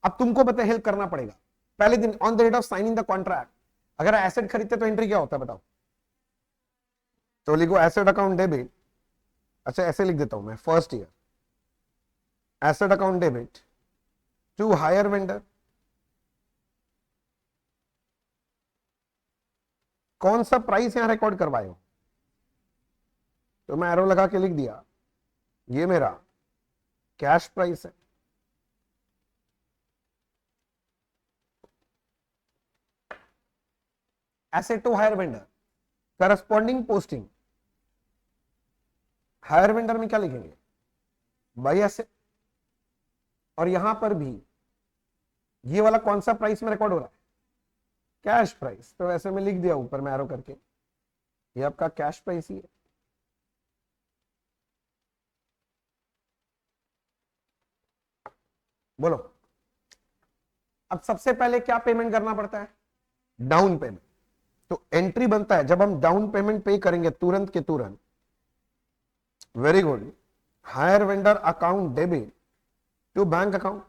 अब तुमको पता हेल्प करना पड़ेगा। पहले दिन on the date of signing the contract अगर एसेट खरीदते तो एंट्री क्या होता है बताओ? तो लिखो एसेट अकाउंट डेबिट। अच्छा ऐसे लिख देता हूं मैं, first year asset account debit to hire vendor. कौन सा प्राइस यहां रिकॉर्ड करवाए हो? तो मैं एरो लगा के लिख दिया ये मेरा कैश प्राइस है। Asset to hire vendor corresponding posting. Hire vendor में क्या लिखेंगे? By asset. और यहां पर भी ये वाला कौन सा प्राइस में रिकॉर्ड हो रहा है? Cash price. तो ऐसे में लिख दिया ऊपर में एरो करके ये आपका कैश प्राइस ही है। बोलो अब सबसे पहले क्या पेमेंट करना पड़ता है? Down payment. तो एंट्री बनता है जब हम डाउन पेमेंट पे करेंगे तुरंत के तुरंत। Very good. Hire vendor account debit to bank account.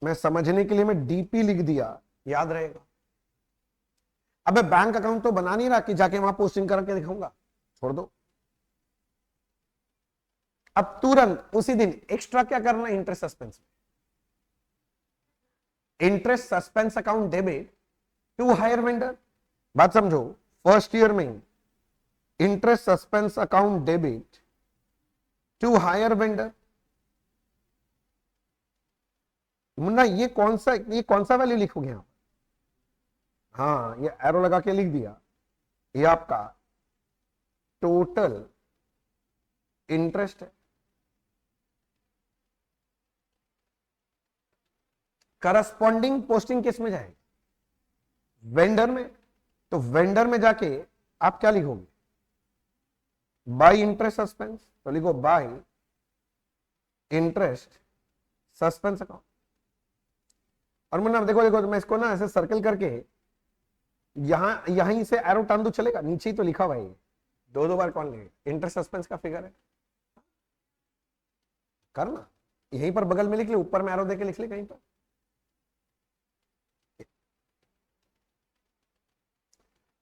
मैं समझने के लिए मैं डीपी लिख दिया, याद रहेगा। अब मैं बैंक अकाउंट तो बना नहीं रहा कि जाके वहां पोस्टिंग करके दिखाऊंगा, छोड़ दो। अब तुरंत उसी दिन एक्स्ट्रा क्या करना है? Interest suspense. Interest suspense account debit to hire vendor. बात समझो, फर्स्ट ईयर में interest suspense account debit to hire vendor. मुन्ना ये कौन सा वैल्यू लिखोगे आप? हाँ ये एरो लगा के लिख दिया ये आपका टोटल इंटरेस्ट है। करस्पॉन्डिंग पोस्टिंग किस में जाएगी? वेंडर में। तो वेंडर में जाके आप क्या लिखोगे? By interest suspense. तो लिखो बाय इंटरेस्ट सस्पेंस अकाउंट। और मुन्ना देखो देखो, मैं इसको ना ऐसे सर्कल करके यहीं से एरो टान दो चलेगा? नीचे ही तो लिखा हुआ है, दो दो बार कौन लेगा? इंटरेस्ट सस्पेंस का फिगर है, करना यहीं पर बगल में लिख ले, ऊपर में एरो देके लिख ले कहीं पर।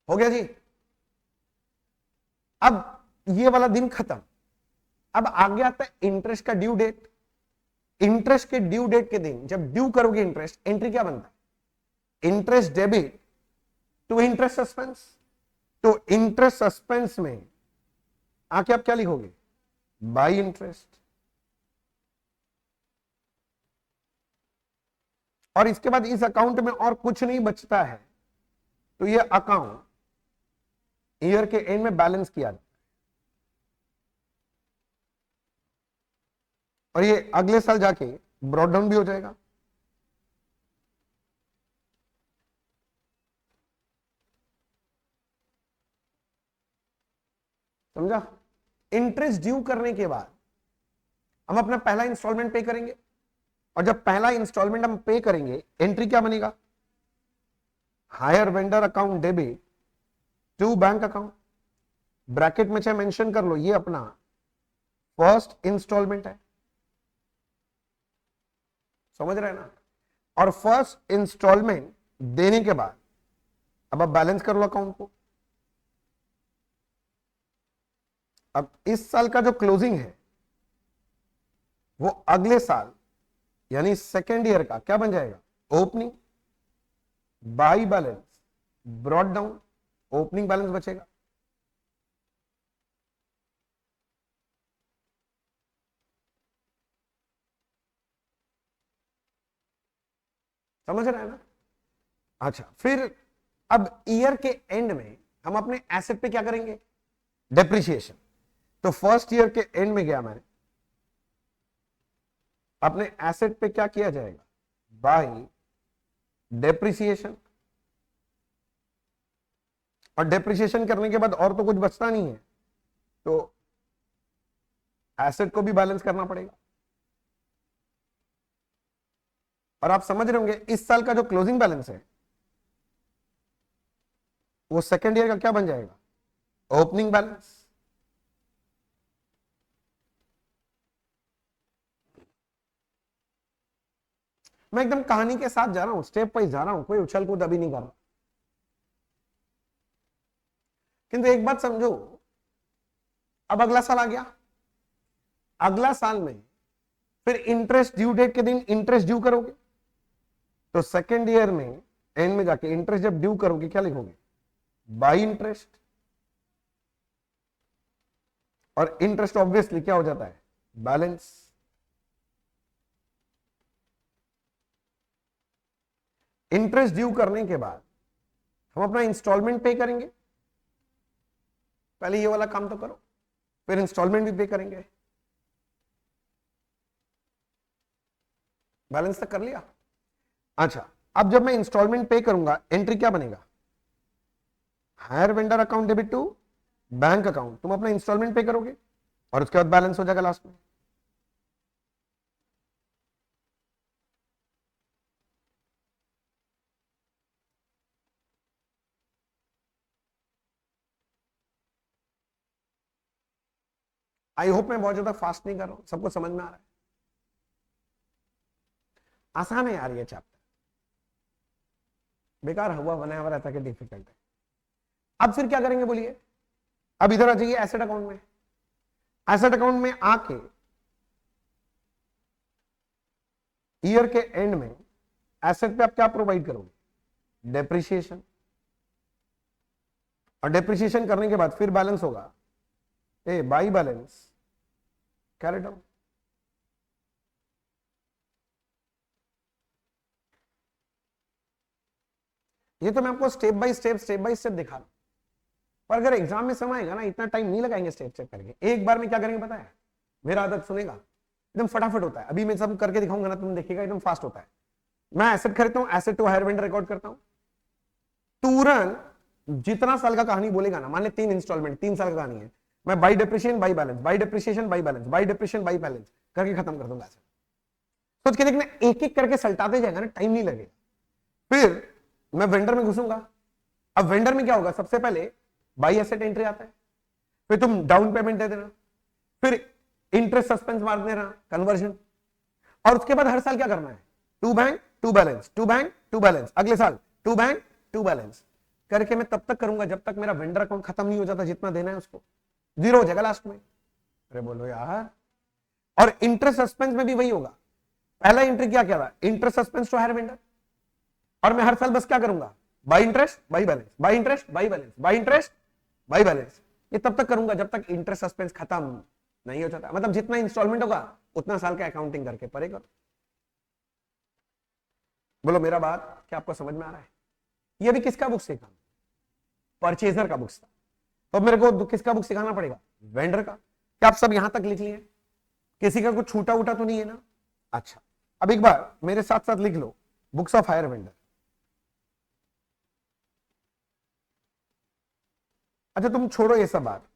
हो गया जी। अब ये वाला दिन खत्म। अब आगे आता है इंटरेस्ट का ड्यू डेट। इंटरेस्ट के ड्यू डेट के दिन जब ड्यू करोगे इंटरेस्ट, एंट्री क्या बनता है? Interest debit to interest suspense. तो इंटरेस्ट सस्पेंस में आके आप क्या लिखोगे? By interest. और इसके बाद इस अकाउंट में और कुछ नहीं बचता है, तो ये अकाउंट ईयर के एंड में बैलेंस किया जाता है। और ये अगले साल जाके ब्रॉड डाउन भी हो जाएगा। समझा? इंटरेस्ट ड्यू करने के बाद हम अपना पहला इंस्टॉलमेंट पे करेंगे, और जब पहला इंस्टॉलमेंट हम पे करेंगे एंट्री क्या बनेगा? Hire vendor account debit to bank account. Bracket में चाहे मेंशन कर लो, ये अपना फर्स्ट इंस्टॉलमेंट है। समझ रहे हैं ना? और फर्स्ट इंस्टॉलमेंट देने के बाद अब आप बैलेंस कर लो अकाउंट को। अब इस साल का जो क्लोजिंग है वो अगले साल यानी सेकेंड ईयर का क्या बन जाएगा? Opening by balance brought down. Opening balance बचेगा। समझ रहे हैं ना? अच्छा, फिर अब ईयर के एंड में हम अपने एसेट पे क्या करेंगे? डेप्रिसिएशन। तो फर्स्ट ईयर के एंड में गया मैं, अपने एसेट पे क्या किया जाएगा? Bye depreciation. और डेप्रिसिएशन करने के बाद और तो कुछ बचता नहीं है, तो एसेट को भी बैलेंस करना पड़ेगा। और आप समझ रहे होंगे इस साल का जो क्लोजिंग बैलेंस है वो सेकेंड ईयर का क्या बन जाएगा? Opening balance. मैं एकदम कहानी के साथ जा रहा हूं, स्टेप वाइज जा रहा हूं, कोई उछल कूद अभी नहीं कर रहा। किंतु एक बात समझो, अब अगला साल आ गया, अगला साल में फिर इंटरेस्ट ड्यू डेट के दिन इंटरेस्ट ड्यू करोगे, तो सेकेंड ईयर में एंड में जाके इंटरेस्ट जब ड्यू करोगे क्या लिखोगे? By interest. और इंटरेस्ट ऑब्वियसली क्या हो जाता है? बैलेंस। इंटरेस्ट ड्यू करने के बाद हम अपना इंस्टॉलमेंट पे करेंगे, पहले ये वाला काम तो करो, फिर इंस्टॉलमेंट भी पे करेंगे। बैलेंस तक कर लिया? अच्छा, अब जब मैं इंस्टॉलमेंट पे करूंगा एंट्री क्या बनेगा? Hire vendor account debit to bank account. तुम अपना इंस्टॉलमेंट पे करोगे और उसके बाद बैलेंस हो जाएगा लास्ट में। आई होप मैं बहुत ज्यादा फास्ट नहीं कर रहा हूं, सबको समझ में आ रहा है? आसान है यार ये चैप्टर, बेकार हुआ बनाया हुआ रहता कि डिफिकल्ट है। अब फिर क्या करेंगे बोलिए? अब इधर आ जाइए एसेट अकाउंट में। एसेट अकाउंट में आके ईयर के एंड में एसेट पे आप क्या प्रोवाइड करोगे? डेप्रिसिएशन। और डेप्रिसिएशन करने के बाद फिर बैलेंस होगा, ए बाई बैलेंस कैरेट डाउन। ये तो मैं आपको स्टेप बाय स्टेप दिखा रहा हूं, पर अगर एग्जाम में समय आएगा ना, इतना टाइम नहीं लगाएंगे स्टेप चेक करके। एक बार में क्या करेंगे पता है? मेरा आदत सुनेगा, एकदम फटाफट होता है। अभी मैं सब करके दिखाऊंगा ना, तुम देखिएगा एकदम फास्ट होता है। मैं एसेट खरीदता हूं, asset to hire vendor record करता हूं, तुरंत जितना साल का कहानी बोलेगा ना, मान ले 3 इंस्टॉलमेंट 3 साल का कहानी है, मैं by depreciation by balance, by depreciation by balance, by depreciation by balance करके खत्म कर दूंगा। सोच के देखना, एक एक करके सल्टाते जाएगा ना, टाइम नहीं लगेगा। फिर मैं वेंडर में घुसूंगा। अब वेंडर में क्या होगा? सबसे पहले बाई एसेट एंट्री आता है, फिर तुम डाउन पेमेंट दे देना, फिर इंटरेस्ट सस्पेंस मार देना, कन्वर्जन। और उसके बाद हर साल क्या करना है? To bank to balance, to bank to balance, अगले साल टू बैंक टू बैलेंस करके मैं तब तक करूंगा जब तक मेरा वेंडर अकाउंट खत्म नहीं हो जाता, जितना देना है उसको जीरो हो जाएगा लास्ट में। अरे बोलो यार। और इंटरेस्ट सस्पेंस में भी वही होगा। पहला एंट्री क्या था? Interest suspense to hire vendor. और मैं हर साल बस क्या करूंगा? By interest by balance, by interest by balance, by interest by balance. ये तब तक करूंगा जब तक इंटरेस्ट सस्पेंस खत्म नहीं हो जाता। मतलब जितना इंस्टॉलमेंट होगा उतना साल का अकाउंटिंग करके परे करो। बोलो मेरा बात क्या आपको समझ में आ रहा है? ये भी किसका बुक सीखा? परचेजर का बुक था। तो मेरे को किसका बुक सिखाना पड़ेगा? वेंडर का। क्या आप सब यहां तक लिख लिए? किसी का कुछ छूटा उटा तो नहीं है ना? अच्छा, अब एक बार मेरे साथ साथ लिख लो, बुक्स ऑफ हायर वेंडर। अच्छा तुम छोड़ो ये सब बात,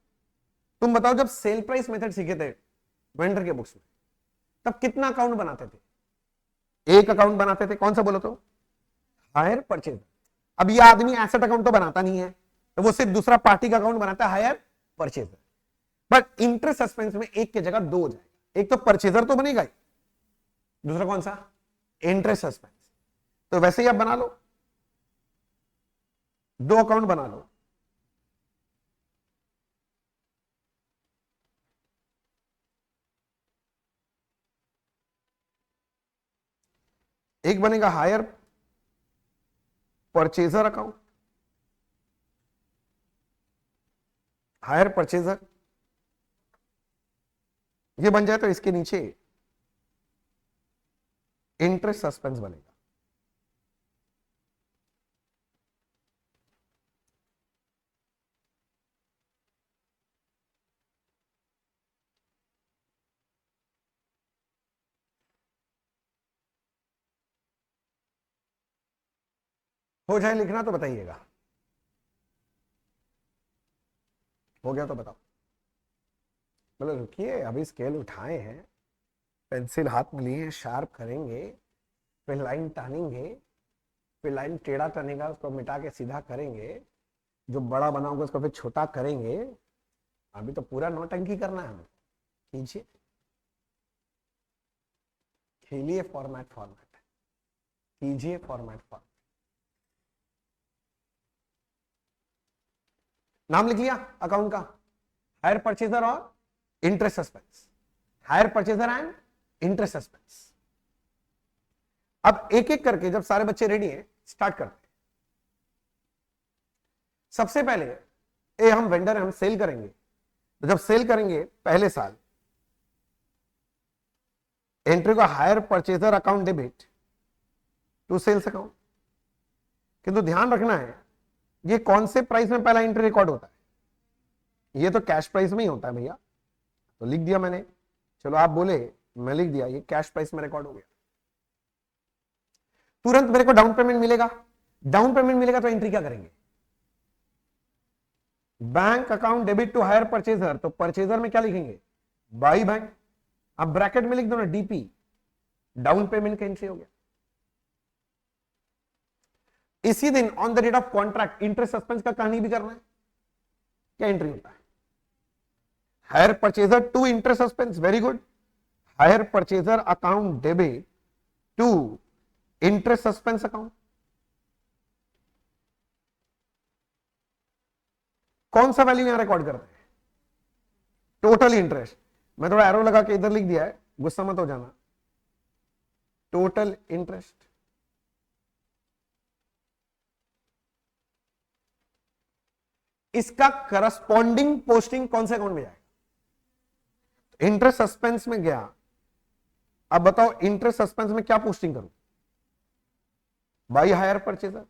तुम बताओ जब सेल प्राइस मेथड सीखे थे वेंडर के बुक्स में, तब कितना अकाउंट बनाते थे? एक अकाउंट बनाते थे, कौन सा बोलो तो? Hire purchase. अब ये आदमी एसेट अकाउंट तो बनाता नहीं है, तो वो सिर्फ दूसरा पार्टी का अकाउंट बनाता है, hire purchaser. But interest suspense में एक की जगह दो हो जाएगा, एक तो परचेजर तो बनेगा ही, दूसरा कौन सा? Interest suspense. तो वैसे ही आप बना लो, दो अकाउंट बना लो। एक बनेगा hire purchaser account, hire purchaser ये बन जाए तो इसके नीचे इंटरेस्ट सस्पेंस बनेगा। हो जाए लिखना तो बताइएगा, हो गया तो बताओ। मतलब रुकिए, अभी स्केल उठाए हैं, पेंसिल हाथ में लिए, शार्प करेंगे, फिर लाइन टानेंगे, फिर लाइन टेढ़ा टनेगा, उसको मिटा के सीधा करेंगे, जो बड़ा बना होगा उसको फिर छोटा करेंगे। अभी तो पूरा नौटंकी करना है हमें। कीजिए, खेलिए, फॉर्मेट फॉर्मेट कीजिए, फॉर्मेट फॉर्मेट। नाम लिख लिया अकाउंट का, हायर परचेजर और interest suspense, hire purchaser and interest suspense. अब एक एक करके जब सारे बच्चे रेडी हैं स्टार्ट करते हैं। सबसे पहले हम वेंडर हम सेल करेंगे, तो जब सेल करेंगे पहले साल एंट्री को hire purchaser account debit to sales account. किंतु ध्यान रखना है ये कौन से प्राइस में पहला एंट्री रिकॉर्ड होता है, ये तो कैश प्राइस में ही होता है भैया। तो लिख दिया मैंने, चलो आप बोले, मैं लिख दिया, ये कैश प्राइस में रिकॉर्ड हो गया। तुरंत मेरे को डाउन पेमेंट मिलेगा, डाउन पेमेंट मिलेगा तो एंट्री क्या करेंगे, bank account debit to hire purchaser, तो परचेजर में क्या लिखेंगे, बाई बैंक। अब ब्रैकेट में लिख दो ना डीपी, डाउन पेमेंट का एंट्री हो गया। इसी दिन on the date of contract interest suspense का कहानी भी करना है, क्या एंट्री होता है, hire purchaser to interest suspense, very good, hire purchaser account debit to interest suspense account. कौन सा वैल्यू यहां रिकॉर्ड करते हैं, टोटल इंटरेस्ट। मैं थोड़ा एरो लगा के इधर लिख दिया है, गुस्सा मत हो जाना, टोटल इंटरेस्ट। इसका करस्पॉन्डिंग पोस्टिंग कौन से अकाउंट में जाएगा, इंटरेस्ट सस्पेंस में गया। अब बताओ इंटरेस्ट सस्पेंस में क्या पोस्टिंग करूं, बाई हायर परचेजर।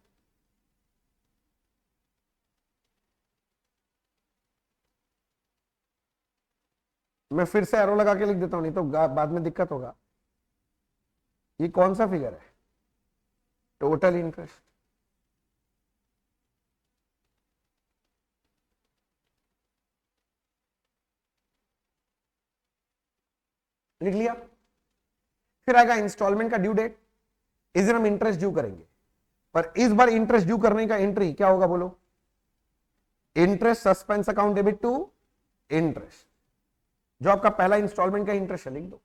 मैं फिर से एरो लगा के लिख देता हूं, नहीं तो बाद में दिक्कत होगा। ये कौन सा फिगर है, टोटल इंटरेस्ट। लिख लिया। फिर आएगा इंस्टॉलमेंट का ड्यू डेट, इस दिन हम इंटरेस्ट ड्यू करेंगे, पर इस बार इंटरेस्ट ड्यू करने का एंट्री क्या होगा बोलो, interest suspense account debit to interest, जो आपका पहला इंस्टॉलमेंट का इंटरेस्ट है लिख दो।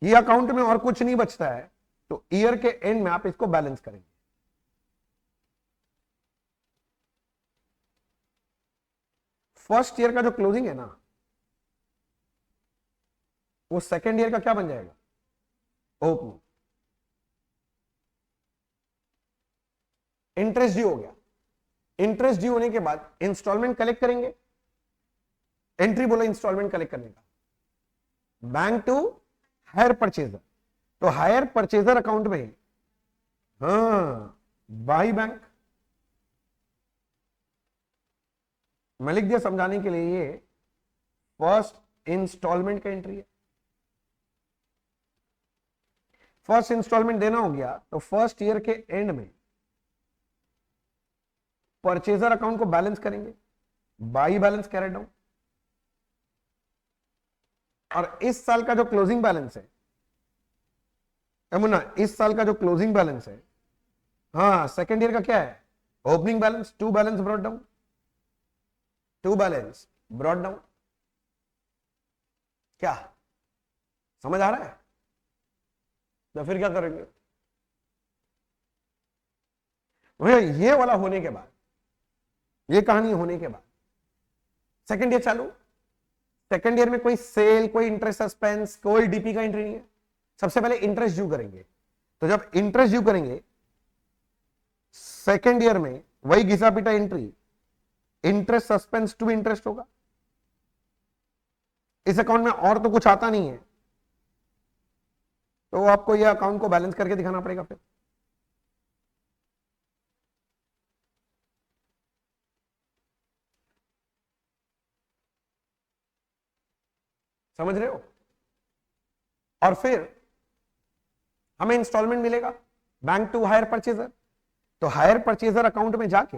ये अकाउंट में और कुछ नहीं बचता है, तो ईयर के एंड में आप इसको बैलेंस करेंगे। फर्स्ट ईयर का जो क्लोजिंग है ना, वो सेकेंड ईयर का क्या बन जाएगा, ओपनिंग। इंटरेस्ट ड्यू हो गया, इंटरेस्ट ड्यू होने के बाद इंस्टॉलमेंट कलेक्ट करेंगे, एंट्री बोला इंस्टॉलमेंट कलेक्ट करने का, बैंक टू हायर परचेजर, तो हायर परचेजर अकाउंट में, हाँ, बाई बैंक। मैं लिख दिया समझाने के लिए, ये फर्स्ट इंस्टॉलमेंट का एंट्री है। फर्स्ट इंस्टॉलमेंट देना हो गया तो फर्स्ट ईयर के एंड में परचेजर अकाउंट को बैलेंस करेंगे, बाई बैलेंस कैरी डाउन। और इस साल का जो क्लोजिंग बैलेंस है यमुना, इस साल का जो क्लोजिंग बैलेंस है, हाँ सेकेंड ईयर का क्या है, opening balance, to balance brought down, to balance brought down. क्या समझ आ रहा है, तो फिर क्या करेंगे भैया, ये वाला होने के बाद, ये कहानी होने के बाद सेकेंड ईयर चालू। सेकेंड ईयर में कोई सेल, कोई इंटरेस्ट सस्पेंस, कोई डीपी का एंट्री नहीं है। सबसे पहले इंटरेस्ट ड्यू करेंगे, तो जब इंटरेस्ट ड्यू करेंगे सेकेंड ईयर में वही घिसा पिटा entry, interest suspense to interest होगा। इस अकाउंट में और तो कुछ आता नहीं है, तो आपको यह अकाउंट को बैलेंस करके दिखाना पड़ेगा। फिर समझ रहे हो, और फिर हमें इंस्टॉलमेंट मिलेगा, बैंक टू हायर परचेजर, तो हायर परचेजर अकाउंट में जाके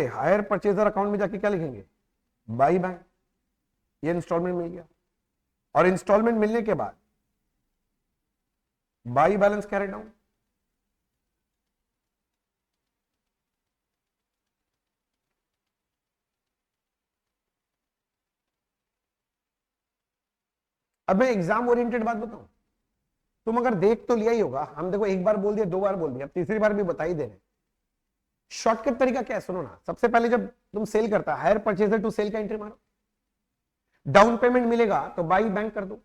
हायर परचेजर अकाउंट में जाके क्या लिखेंगे, बाई बैंक, ये इंस्टॉलमेंट मिल गया। और इंस्टॉलमेंट मिलने के बाद बाई बैलेंस कैरी डाउन, अब मैं एग्जाम ओरिएंटेड बात बताऊं, तुम अगर देख तो लिया ही होगा, हम देखो एक बार बोल दिया, दो बार बोल दिया, अब तीसरी बार भी बता ही दे रहे। शॉर्टकट तरीका क्या है, सुनो ना। सबसे पहले जब तुम सेल करता है, हायर परचेजर टू सेल का एंट्री मारो, डाउन पेमेंट मिलेगा तो बाई बैंक कर दो।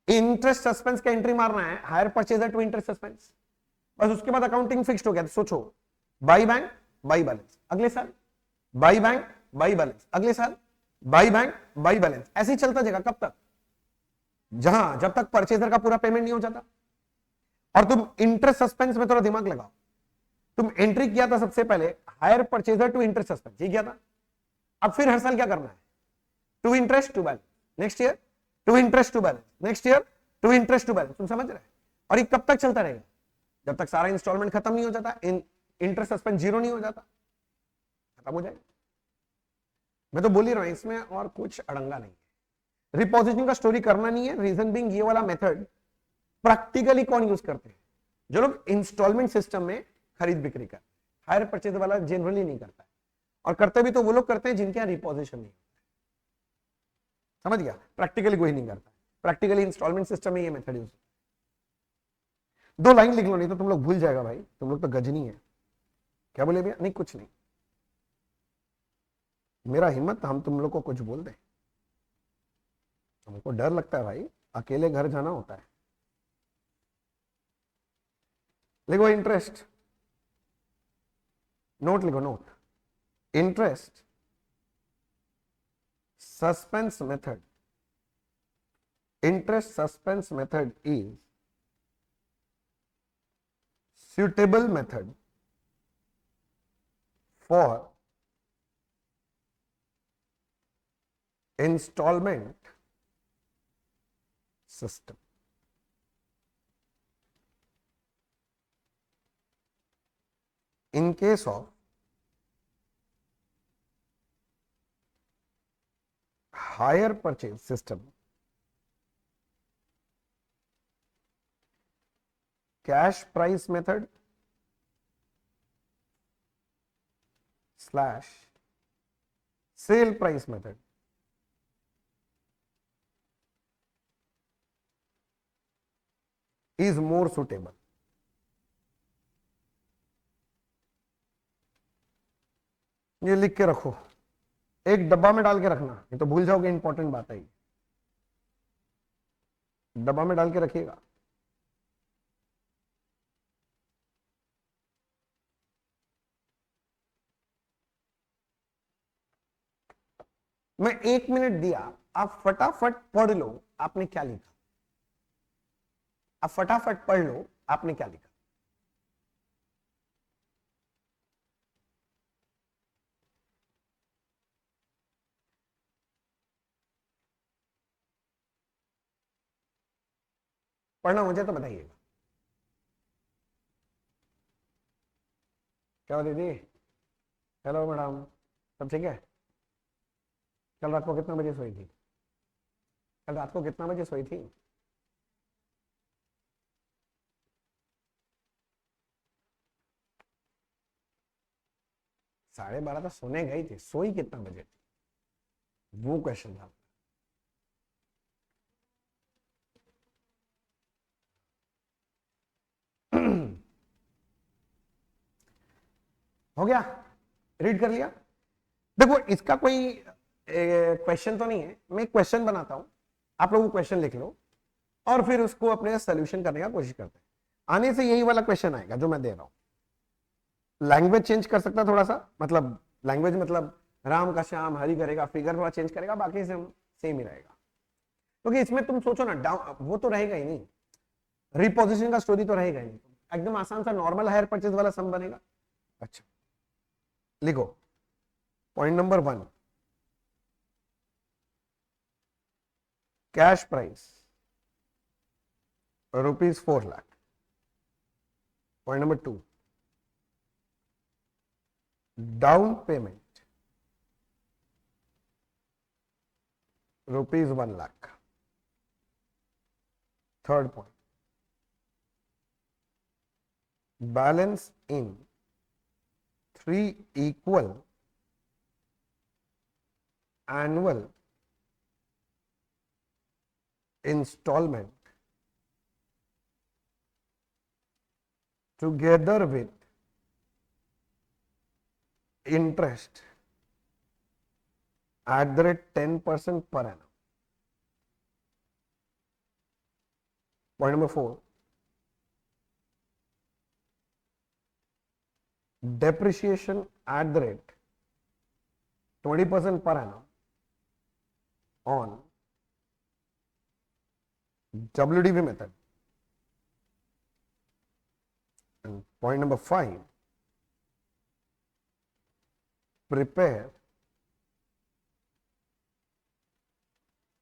इंटरेस्ट सस्पेंस का एंट्री मारना है, hire purchaser to interest suspense, बस उसके बाद अकाउंटिंग फिक्स्ड हो गया। तो सोचो, बाई बैंक बाई बैलेंस अगले साल, बाई बैंक बाई बैलेंस अगले साल, बाई बैंक बाई बैलेंस, ऐसे ही चलता जाएगा। कब तक, जब तक परचेजर का पूरा पेमेंट नहीं हो जाता। और तुम इंटरेस्ट सस्पेंस में थोड़ा दिमाग लगाओ, तुम एंट्री किया था सबसे पहले hire purchaser to interest suspense, ये किया था। अब फिर हर साल क्या करना है, to interest to balance, next year to interest to balance, next year to interest to balance. तुम समझ रहे हैं? और ये कब तक चलता रहेगा, जब तक सारा इंस्टॉलमेंट खत्म नहीं हो जाता, इंटरेस्ट सस्पेंस जीरो नहीं हो जाता, खत्म हो जाएगा। मैं तो बोल ही रहा हूं, इसमें और कुछ अड़ंगा नहीं है। रिपोजिशन का स्टोरी करना नहीं है, रीजन बिंग ये वाला मेथड प्रैक्टिकली कौन यूज करते हैं, जो लोग इंस्टॉलमेंट सिस्टम में खरीद बिक्री कर, हायर परचेज वाला जनरली नहीं करता है। और करते भी तो वो लोग करते हैं जिनके यहाँ रिपोजिशन नहीं, समझ गया? प्रैक्टिकली कोई नहीं करता, प्रैक्टिकली इंस्टॉलमेंट सिस्टम में ये मेथड यूज। दो लाइन लिख लो, नहीं तो तुम लोग भूल जाएगा भाई, तुम लोग तो गजनी है। क्या बोले भैया? नहीं कुछ नहीं, मेरा हिम्मत हम तुम लोग को कुछ बोल दे, हमको डर लगता है भाई, अकेले घर जाना होता है। लिखो इंटरेस्ट, नोट लिखो, note, interest suspense method, interest suspense method is suitable method for installment system. In case of hire purchase system, cash price method slash sale price method is more suitable. ये लिख के रखो, एक डब्बा में डाल के रखना, नहीं तो भूल जाओगे, इंपॉर्टेंट बात है, डब्बा में डाल के रखिएगा। मैं 1 मिनट दिया, आप फटाफट पढ़ लो आपने क्या लिखा, आप फटाफट पढ़ लो आपने क्या लिखा। पढ़ना मुझे तो बताइएगा। क्या हो दीदी? हेलो मैडम, सब ठीक है? कल रात को कितना बजे सोई थी? कल रात को कितना बजे सोई थी? साढ़े 12 तो सोने गई थी, सोई कितना बजे थी, वो क्वेश्चन था। हो गया, रीड कर लिया। देखो इसका कोई क्वेश्चन तो नहीं है, मैं क्वेश्चन बनाता हूं, आप लोग क्वेश्चन लिख लो और फिर उसको अपने सोल्यूशन करने का कोशिश करते हैं। आने से यही वाला क्वेश्चन आएगा जो मैं दे रहा हूं। लैंग्वेज चेंज कर सकता थोड़ा सा, मतलब लैंग्वेज मतलब राम का श्याम हरि करेगा, फिगर थोड़ा चेंज करेगा, बाकी सेम ही रहेगा। क्योंकि इसमें तुम सोचो ना, वो तो रहेगा ही नहीं, रिपोजिशन का स्टोरी तो रहेगा ही नहीं, एकदम आसान सा नॉर्मल हायर परचेज वाला सम बनेगा। अच्छा लिखो, point number 1, cash price ₹4 lakh. Point number 2, down payment ₹1 lakh. Third point, balance in 3 equal annual installment together with interest at the rate 10% per annum. Point number 4, depreciation at the rate 20% per annum on WDV method. And point number 5, prepare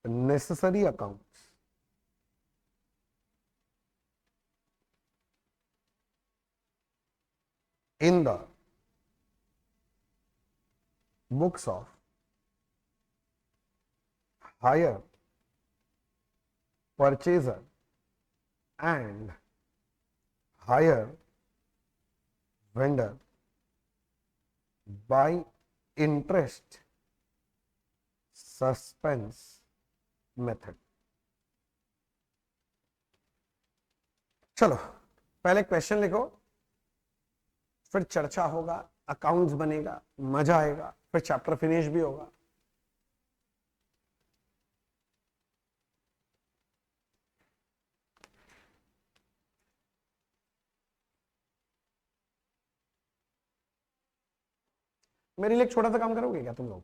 necessary accounts in the books of hire purchaser and hire vendor by interest suspense method. चलो पहले question लिखो, फिर चर्चा होगा, accounts बनेगा, मजा आएगा, फिर चैप्टर फिनिश भी होगा. मेरे लिए एक छोटा सा काम करोगे क्या तुम लोग?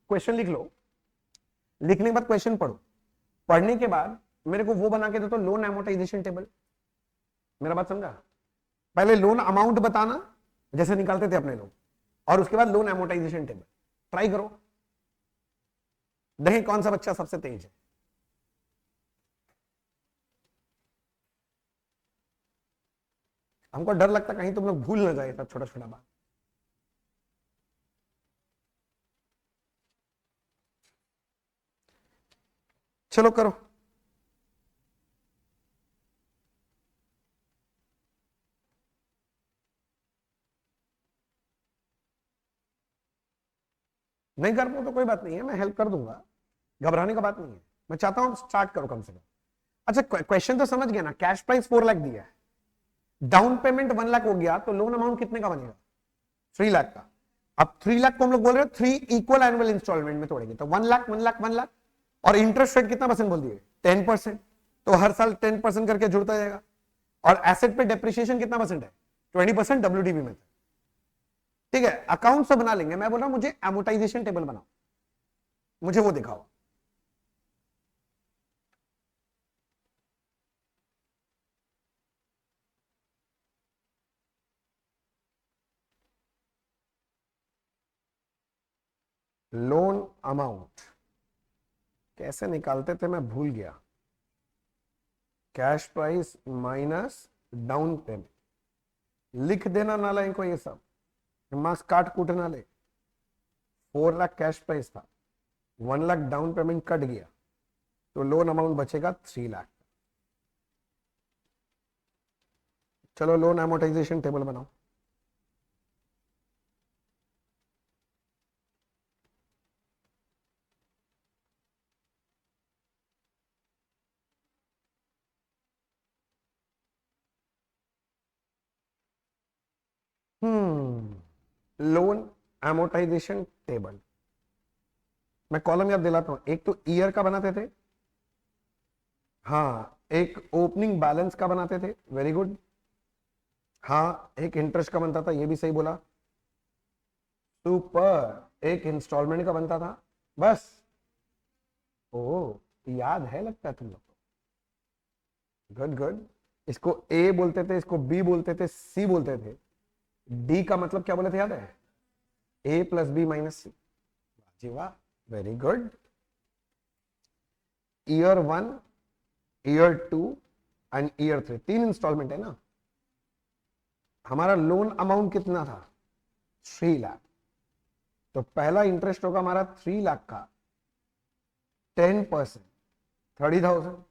क्वेश्चन लिख लो, लिखने के बाद क्वेश्चन पढ़ो, पढ़ने के बाद मेरे को वो बना के दो तो लोन एमोर्टाइजेशन टेबल. मेरा बात समझा? पहले लोन अमाउंट बताना जैसे निकालते थे अपने लोग, और उसके बाद लोन एमोर्टाइजेशन टेबल. ट्राई करो, देखें कौन सा बच्चा सबसे तेज है. हमको डर लगता कहीं तुम लोग भूल ना जाए सब छोटा छोटा बात. चलो करो. नहीं कर पाओ तो कोई बात नहीं है, मैं हेल्प कर दूंगा, घबराने का बात नहीं है. मैं चाहता हूं स्टार्ट करो कम से कम. अच्छा क्वेश्चन तो समझ गया ना, कैश प्राइस 4 लाख दिया है, डाउन पेमेंट 1 लाख हो गया, तो लोन अमाउंट कितने का बनेगा? 3 लाख का. अब 3 लाख को हम लोग बोल रहे हैं 3 इक्वल एनुअल इंस्टॉलमेंट में तोड़ेंगे, तो 1 लाख 1 लाख 1 लाख, और इंटरेस्ट रेट कितना परसेंट बोल दिए? 10%. तो हर साल 10% करके जुड़ता जाएगा. और एसेट पे डेप्रिसिएशन कितना परसेंट है? 20% WDV में. ठीक है, अकाउंट से बना लेंगे. मैं बोल रहा हूं मुझे एमोर्टाइजेशन टेबल बनाओ, मुझे वो दिखाओ. लोन अमाउंट कैसे निकालते थे मैं भूल गया. Cash price minus down payment. लिख देना नाला इनको ये सब, मास काट कूट ना ले. 4 लाख कैश प्राइस था, 1 लाख डाउन पेमेंट कट गया, तो लोन अमाउंट बचेगा 3 लाख. चलो लोन एमोर्टाइजेशन टेबल बनाओ. Loan amortisation table. मैं कॉलम याद दिलाता हूं. एक तो ईयर का बनाते थे, हाँ. एक ओपनिंग बैलेंस का बनाते थे, वेरी गुड. हाँ, एक इंटरेस्ट का बनता था, ये भी सही बोला, सुपर. एक इंस्टॉलमेंट का बनता था, बस. ओ याद है लगता है तुम लोग को. Good good. इसको ए बोलते थे, इसको बी बोलते थे, सी बोलते थे. डी का मतलब क्या बोले थे याद है? A plus B minus C. जी वाह, very good. Year 1 year 2 and year 3, 3 instalment है ना। हमारा लोन अमाउंट कितना था? 3 लाख। तो पहला इंटरेस्ट होगा हमारा 3 लाख का 10%, 30,000।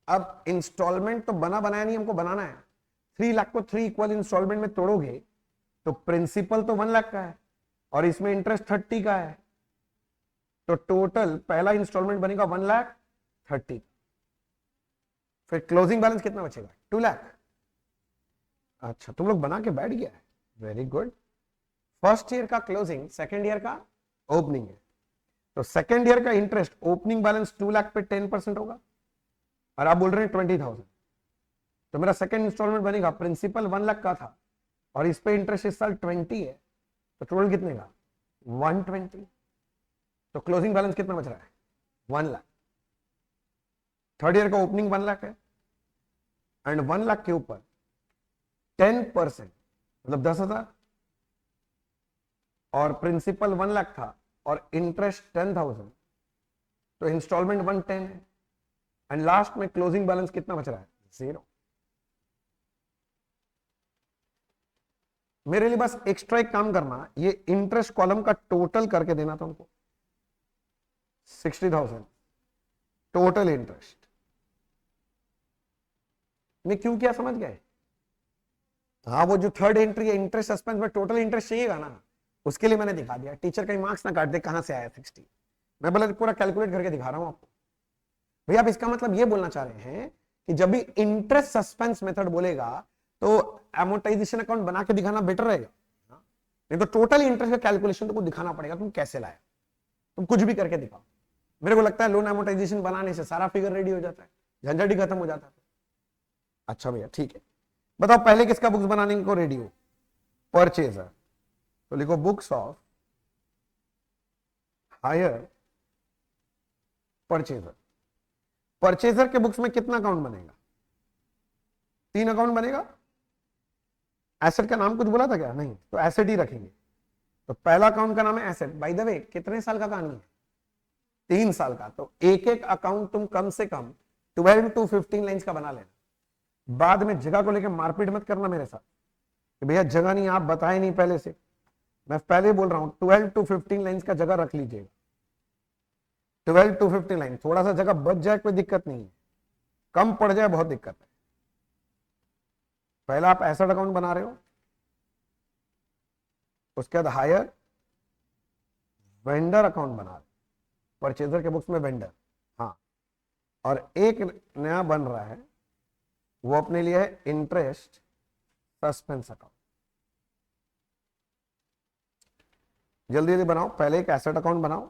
अब इंस्टॉलमेंट तो बना बनाया नहीं, हमको बनाना है। 3 लाख को 3 इक्वल इंस्टॉलमेंट में तोड़ोगे तो प्रिंसिपल तो 1 लाख का है और इसमें इंटरेस्ट 30 का है, तो टोटल पहला इंस्टॉलमेंट बनेगा 1,30,000। फिर क्लोजिंग बैलेंस कितना बचेगा? 2 लाख। अच्छा, तुम लोग बना के बैठ गया है, वेरी गुड। फर्स्ट ईयर का क्लोजिंग, सेकेंड ईयर का ओपनिंग है, तो सेकेंड ईयर का इंटरेस्ट ओपनिंग बैलेंस 2 लाख पे 10% होगा और आप बोल रहे हैं 20,000। तो मेरा सेकेंड इंस्टॉलमेंट बनेगा, प्रिंसिपल 1 लाख का था और इस पे इंटरेस्ट इस साल 20 है, तो टोटल कितने का? 120। तो क्लोजिंग बैलेंस कितना बच रहा है? 1 लाख। थर्ड ईयर का ओपनिंग 1 लाख है एंड 1 लाख के ऊपर 10% मतलब 10,000 और प्रिंसिपल 1 लाख था और इंटरेस्ट 10,000, तो इंस्टॉलमेंट 110 है एंड लास्ट में क्लोजिंग बैलेंस कितना बच रहा है? 0। मेरे लिए बस एक्स्ट्रा एक काम करना, ये इंटरेस्ट कॉलम का टोटल करके देना था उनको, 60,000 टोटल इंटरेस्ट। मैं क्यों किया समझ गए? हाँ, वो जो थर्ड एंट्री है इंटरेस्ट सस्पेंस में टोटल इंटरेस्ट चाहिएगा ना, उसके लिए मैंने दिखा दिया। टीचर कहीं मार्क्स ना काट दे कहां से आया 60, मैं बोला पूरा कैलकुलेट करके दिखा रहा हूं आपको। भैया आप इसका मतलब ये बोलना चाह रहे हैं कि जब भी इंटरेस्ट सस्पेंस मेथड बोलेगा तो एमोर्टाइजेशन अकाउंट बना के दिखाना बेटर रहेगा, नहीं तो टोटल इंटरेस्ट का कैलकुलेशन तो कुछ दिखाना पड़ेगा, तुम कैसे लाए, तुम कुछ भी करके दिखाओ। मेरे को लगता है लोन एमोर्टाइजेशन बनाने से सारा फिगर रेडी हो जाता है, झंझट ही खत्म हो जाता है। अच्छा भैया ठीक है, बताओ पहले किसका बुक्स बनाने को रेडी हो? परचेजर। तो लिखो books of hire purchaser. Purchaser के बुक्स में कितना अकाउंट बनेगा? 3 अकाउंट बनेगा। एसेट का नाम कुछ बोला था क्या? नहीं, तो एसेट ही रखेंगे। तो पहला अकाउंट का नाम है एसेट। बाय द वे कितने साल का कहानी है? 3 साल का। तो एक एक अकाउंट तुम कम से कम 12 to 15 लाइंस का बना लेना। बाद में जगह को लेकर मारपीट मत करना मेरे साथ कि भैया जगह नहीं, आप बताए नहीं पहले से। मैं पहले बोल रहा हूं 12 to 15 लाइंस का जगह रख लीजिएगा। 12 to 15 लाइन, थोड़ा सा जगह बच जाए कोई दिक्कत नहीं है, कम पड़ जाए बहुत दिक्कत है। पहला आप एसेट अकाउंट बना रहे हो, उसके बाद हायर वेंडर अकाउंट बना रहे हो, परचेजर के बुक्स में वेंडर। हाँ, और एक नया बन रहा है, वो अपने लिए है इंटरेस्ट सस्पेंस अकाउंट। जल्दी जल्दी बनाओ, पहले एक एसेट अकाउंट बनाओ,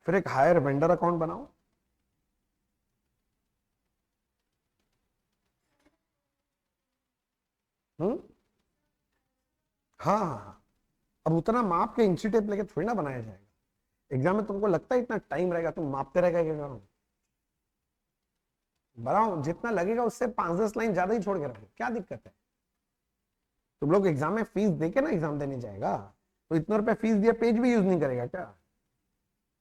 फिर एक हायर वेंडर अकाउंट बनाओ, हाँ हाँ हाँ। अब उतना माप के इंची टेप लेके थोड़ी ना बनाया जाएगा। एग्जाम में तुमको लगता है इतना टाइम रहेगा, तुम मापते रहेगा क्या करो? बनाओ, जितना लगेगा उससे 5-10 लाइन ज्यादा ही छोड़ के रखो, क्या दिक्कत है? तुम लोग एग्जाम में फीस देके ना एग्जाम देने जाएगा, तो इतना रुपया फीस दिया पेज भी यूज नहीं करेगा क्या?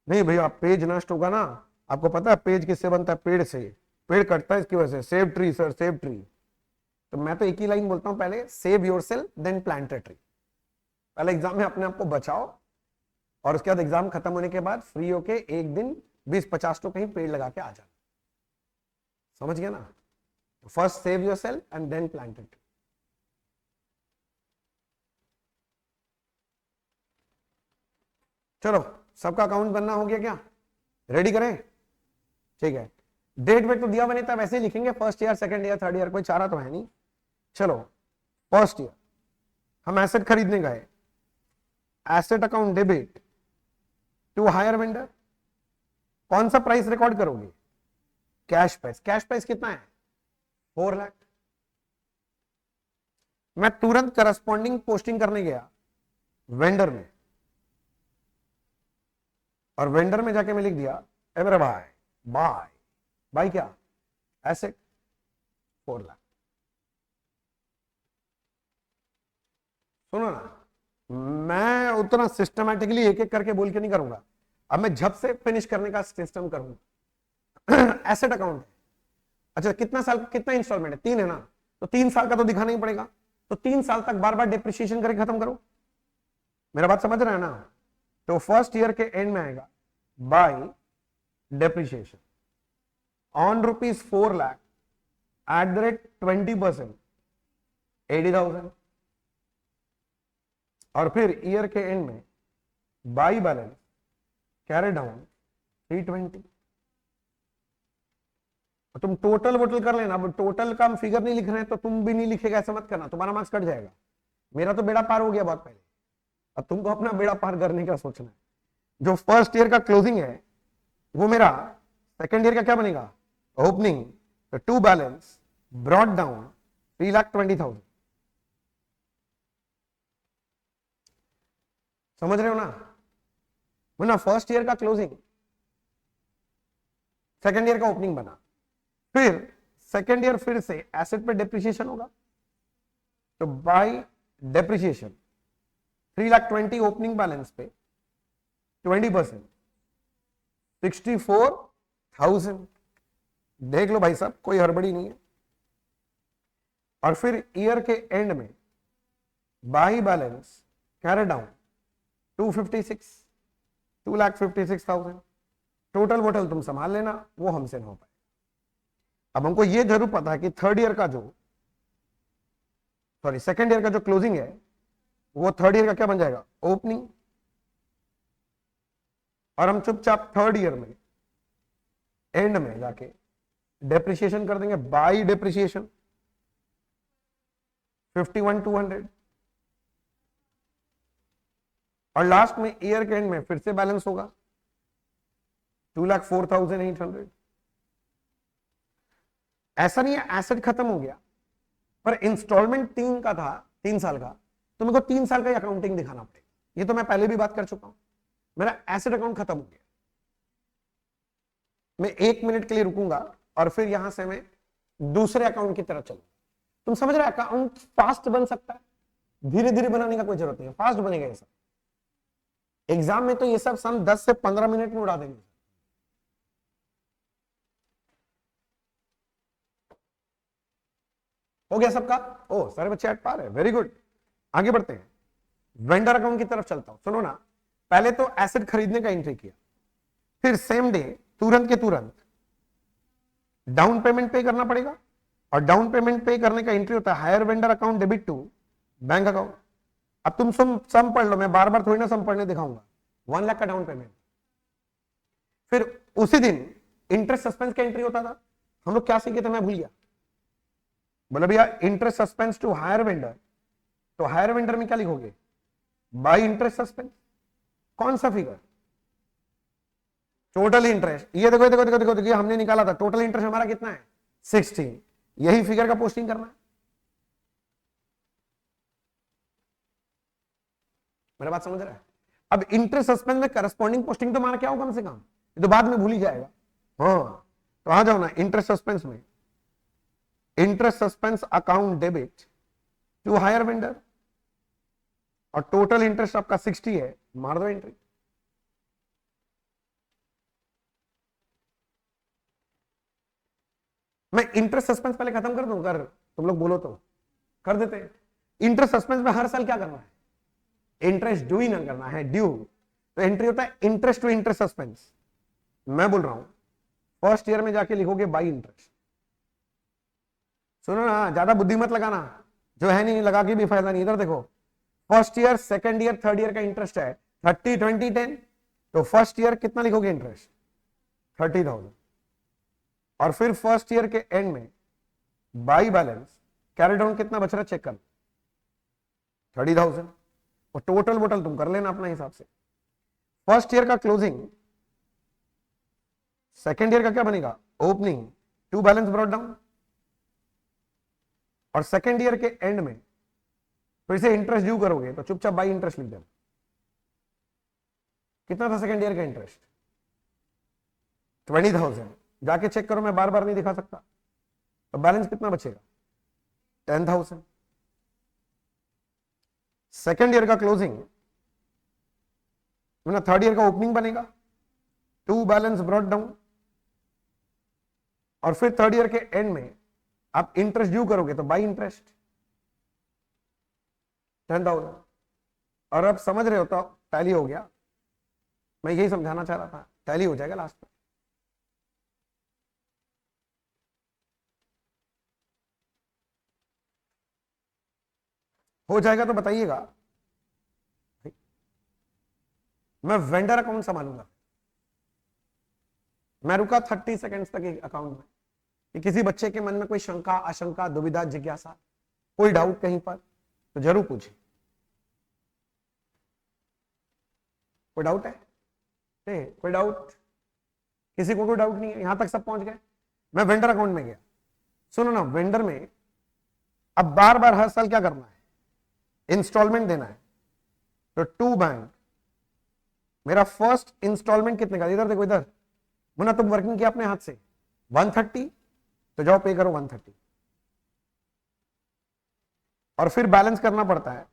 नहीं भैया पेज नष्ट होगा ना। आपको पता है पेज किससे बनता है? पेड़ से। पेड़ कटता है इसकी वजह से। Save tree sir, save tree. तो मैं तो एक ही लाइन बोलता हूं पहले, save yourself then plant a tree. पहले एग्जाम में अपने आप को बचाओ और उसके बाद एग्जाम खत्म होने के बाद फ्री होके एक दिन 20-50 तो कहीं पेड़ लगा के आ जाना। समझ गया ना? First save yourself and then plant a tree. चलो सबका अकाउंट बनना हो गया क्या? रेडी करें? ठीक है, डेट वेट तो दिया हुआ नहीं था, वैसे ही लिखेंगे first year, second year, third year, कोई चारा तो है नहीं। चलो फर्स्ट ईयर हम एसेट खरीदने गए, asset account debit to hire vendor. कौन सा प्राइस रिकॉर्ड करोगे? Cash price. कैश प्राइस कितना है? 4 लाख। मैं तुरंत करस्पॉन्डिंग पोस्टिंग करने गया वेंडर में, और वेंडर में जाके मैं लिख दिया एवरे भाई बाय। बाय क्या? एसेट 4 लाख। सुनो ना, मैं उतना सिस्टमैटिकली एक एक करके बोल के नहीं करूंगा। अब मैं झप से फिनिश करने का सिस्टम करूंगा। एसेट अकाउंट, अच्छा कितना साल, कितना इंस्टॉलमेंट है, 3 है ना, तो 3 साल का तो दिखाना ही पड़ेगा, तो 3 साल तक बार बार डिप्रिशिएशन करके खत्म करो। मेरा बात समझ रहा है ना? तो फर्स्ट ईयर के एंड में आएगा by depreciation on ₹4 lakh at the rate 20%, 80,000। और फिर ईयर के एंड में बाई बैलेंस कैरी डाउन 320। तुम टोटल वोटल कर लेना, अब टोटल का हम फिगर नहीं लिख रहे हैं तो तुम भी नहीं लिखेगा ऐसा मत करना, तुम्हारा मार्क्स कट जाएगा। मेरा तो बेड़ा पार हो गया बहुत पहले, अब तुमको अपना बेड़ा पार करने का सोचना है। जो फर्स्ट ईयर का क्लोजिंग है वो मेरा सेकेंड ईयर का क्या बनेगा, opening, to balance brought down 3,20,000। समझ रहे हो ना? वरना फर्स्ट ईयर का क्लोजिंग सेकेंड ईयर का ओपनिंग बना, फिर सेकेंड ईयर फिर से एसेट पे डेप्रिसिएशन होगा, तो बाय डेप्रिसिएशन 3,20,000 ओपनिंग बैलेंस पे 20%, 64,000। देख लो भाई साहब, कोई हड़बड़ी नहीं है। और फिर ईयर के एंड में by balance carry down 256,000। Total वोटल तुम संभाल लेना, वो हमसे ना हो पाए। अब हमको ये जरूर पता है कि थर्ड ईयर का जो सेकेंड ईयर का जो क्लोजिंग है वो थर्ड ईयर का क्या बन जाएगा, ओपनिंग। और हम चुपचाप थर्ड ईयर में एंड में जाके डेप्रिसिएशन कर देंगे बाई डेप्रिसिएशन 51,200। और लास्ट में ईयर के एंड में फिर से बैलेंस होगा 2,04,800। ऐसा नहीं है एसेट खत्म हो गया, पर इंस्टॉलमेंट 3 का था, 3 साल का, तो मेरे को 3 साल का अकाउंटिंग दिखाना पड़ेगा। ये तो मैं पहले भी बात कर चुका हूं। मेरा एसेट अकाउंट खत्म हो गया, मैं 1 मिनट के लिए रुकूंगा और फिर यहां से मैं दूसरे अकाउंट की तरफ चलूंगा। तुम समझ रहे हो? अकाउंट फास्ट बन सकता है, धीरे धीरे बनाने का कोई जरूरत नहीं है, फास्ट बनेगा ये सब। एग्जाम में तो ये सब सम 10 से 15 मिनट में उड़ा देंगे। हो गया सबका? ओ सारे बच्चे एट पार है, वेरी गुड। आगे बढ़ते हैं, वेंडर अकाउंट की तरफ चलता हूं। सुनो ना, पहले तो एसेट खरीदने का एंट्री किया, फिर सेम डे तुरंत के तुरंत डाउन पेमेंट पे करना पड़ेगा, और डाउन पेमेंट पे करने का एंट्री होता है hire vendor account debit to bank account. अब तुम सम पढ़ लो, मैं बार बार थोड़ी ना सम पढ़ने दिखाऊंगा। 1 लाख का डाउन पेमेंट, फिर उसी दिन इंटरेस्ट सस्पेंस का एंट्री होता था। हम लोग क्या सीखे थे, मैं भूल गया। बोला भैया interest suspense to hire vendor, तो हायर वेंडर में क्या लिखोगे, बाई इंटरेस्ट सस्पेंस। कौन सा फिगर, टोटल इंटरेस्ट। ये देखो देखो देखो देखो देखो, हमने निकाला था टोटल इंटरेस्ट हमारा कितना है, 16। यही फिगर का पोस्टिंग करना है। मेरा बात समझ रहा है? अब इंटरेस्ट सस्पेंस में करस्पॉन्डिंग पोस्टिंग तो हमारा क्या होगा, कम से कम ये तो बाद में भूल ही जाएगा। हाँ तो आ जाओ ना, इंटरेस्ट सस्पेंस में interest suspense account debit to hire vendor, और टोटल इंटरेस्ट आपका 60 है, मार दो एंट्री। मैं इंटरेस्ट सस्पेंस पहले खत्म कर दूं, कर तुम लोग बोलो तो कर देते हैं। इंटरेस्ट सस्पेंस में हर साल क्या करना है, इंटरेस्ट ड्यू ही ना करना है, ड्यू। तो एंट्री होता है इंटरेस्ट टू इंटरेस्ट सस्पेंस। मैं बोल रहा हूं फर्स्ट ईयर में जाके लिखोगे बाई इंटरेस्ट। सुनो ना, ज्यादा बुद्धि मत लगाना, जो है नहीं लगा के भी फायदा नहीं। इधर देखो, first year second year third year का इंटरेस्ट है 30 20 10, तो फर्स्ट ईयर कितना लिखोगे इंटरेस्ट, 30,000। और फिर फर्स्ट ईयर के एंड में बाई बैलेंस कैरी डाउन कितना बच रहा चेक कर, 30,000। और टोटल वोटल तुम कर लेना अपना हिसाब से। फर्स्ट ईयर का क्लोजिंग, सेकेंड ईयर का क्या बनेगा, opening to balance brought down, और सेकेंड ईयर के एंड में फिर से इंटरेस्ट ड्यू करोगे तो चुपचाप बाई इंटरेस्ट लिख देना। कितना था सेकेंड ईयर का इंटरेस्ट, 20,000। जाके चेक करो, मैं बार बार नहीं दिखा सकता। तो बैलेंस कितना बचेगा, 10,000। सेकेंड ईयर का क्लोजिंग, थर्ड ईयर का ओपनिंग बनेगा टू बैलेंस ब्रॉट डाउन, और फिर थर्ड ईयर के एंड में आप इंटरेस्ट ड्यू करोगे तो बाई इंटरेस्ट 10,000। और अब समझ रहे हो तो टैली हो गया। मैं यही समझाना चाह रहा था, टैली हो जाएगा लास्ट में। हो जाएगा तो बताइएगा, मैं वेंडर अकाउंट संभालूंगा। मैं रुका 30 सेकेंड्स तक एक अकाउंट में कि किसी बच्चे के मन में कोई शंका, आशंका, दुविधा, जिज्ञासा, कोई डाउट कहीं पर तो जरूर पूछिए। कोई डाउट है? कोई डाउट? किसी को कोई डाउट नहीं है? यहां तक सब पहुंच गए। मैं वेंडर अकाउंट में गया। सुनो ना, वेंडर में अब बार बार हर साल क्या करना है? इंस्टॉलमेंट देना है। तो टू बैंक, मेरा फर्स्ट इंस्टॉलमेंट कितने का? इधर देखो, इधर मुन्ना, तुम वर्किंग किया अपने हाथ से 130, तो जाओ पे करो 130। और फिर बैलेंस करना पड़ता है,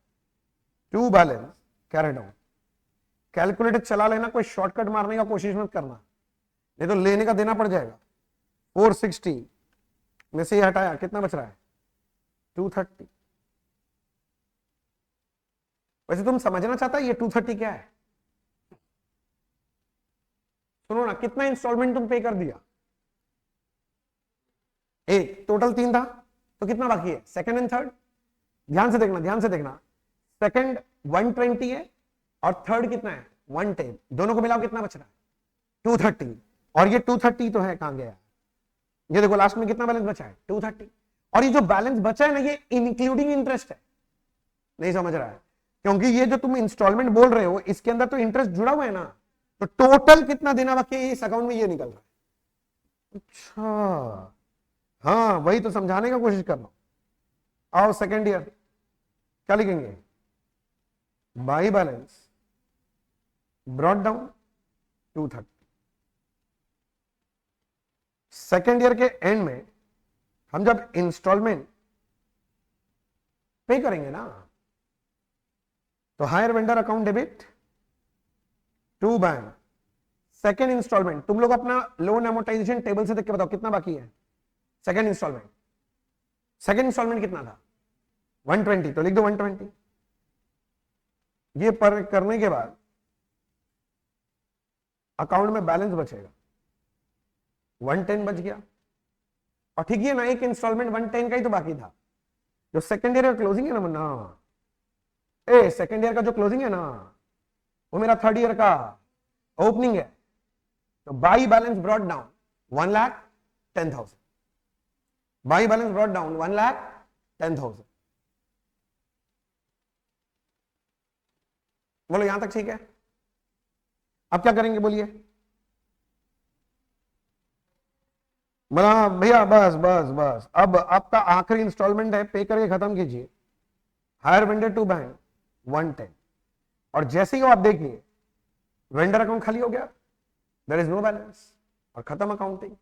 to balance carried on. Calculator चला लेना, कोई शॉर्टकट मारने का कोशिश मत करना, नहीं तो लेने का देना पड़ जाएगा। 460 में से ये हटाया, कितना बच रहा है? 230। वैसे तुम समझना चाहता है ये 230 क्या है? सुनो ना, कितना इंस्टॉलमेंट तुम पे कर दिया? एक, टोटल 3 था, तो कितना बाकी है? Second and third. ध्यान से देखना, ध्यान से देखना। सेकंड 120 है और थर्ड कितना है? 110। दोनों को मिलाओ कितना बच रहा है? 230। और ये 230 तो है, कहां गया? ये देखो लास्ट में कितना बैलेंस बचा है? 230। और ये जो बैलेंस बचा है ना, ये इंक्लूडिंग इंटरेस्ट है। नहीं समझ रहा है? क्योंकि ये जो तुम इंस्टॉलमेंट बोल रहे हो, इसके अंदर तो इंटरेस्ट जुड़ा हुआ है ना। तो टोटल कितना देना बाकी है इस अकाउंट में, ये निकल रहा है। अच्छा, हाँ, वही तो समझाने का कोशिश कर रहा हूं। आओ सेकेंड ईयर, क्या लिखेंगे? By balance brought down 230। Second year के एंड में हम जब इंस्टॉलमेंट पे करेंगे ना, तो hire vendor account debit to bank, second instalment. तुम लोग अपना लोन एमोर्टाइजेशन टेबल से देख के बताओ कितना बाकी है सेकेंड इंस्टॉलमेंट। सेकेंड इंस्टॉलमेंट कितना था? 120, तो लिख दो 120। ये पर करने के बाद अकाउंट में बैलेंस बचेगा 110 बच गया। और ठीक है ना, एक इंस्टॉलमेंट 110 का ही तो बाकी था। जो सेकेंड ईयर का क्लोजिंग है ना मुन्ना, सेकेंड ईयर का जो क्लोजिंग है ना, वो मेरा थर्ड ईयर का ओपनिंग है। तो by balance brought down 1,10,000। By balance brought down 1,10,000। बोलो यहां तक ठीक है? अब क्या करेंगे बोलिए? बोला भैया बस बस बस, अब आपका आखिरी इंस्टॉलमेंट है, पे करके खत्म कीजिए। Hire vendor to bank 110। और जैसे ही आप देखिए वेंडर अकाउंट खाली हो गया, देयर इज नो बैलेंस, और खत्म अकाउंटिंग।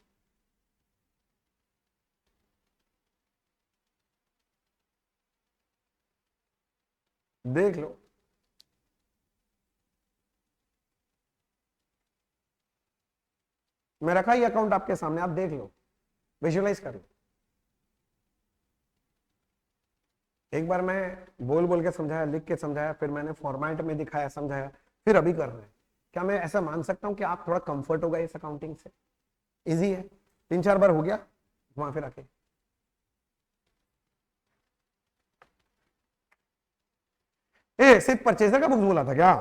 देख लो, मैं रखा ही अकाउंट आपके सामने, आप देख लो, विजुअलाइज कर लो। एक बार मैं बोल बोल के समझाया, लिख के समझाया, फिर मैंने फॉर्मेट में दिखाया, समझाया, फिर अभी कर रहे हैं। क्या मैं ऐसा मान सकता हूं कि आप थोड़ा कंफर्ट होगा इस अकाउंटिंग से? इजी है, 3-4 बार हो गया, वहां फिर आके सिर्फ परचेजर का बुक्स बोला था क्या?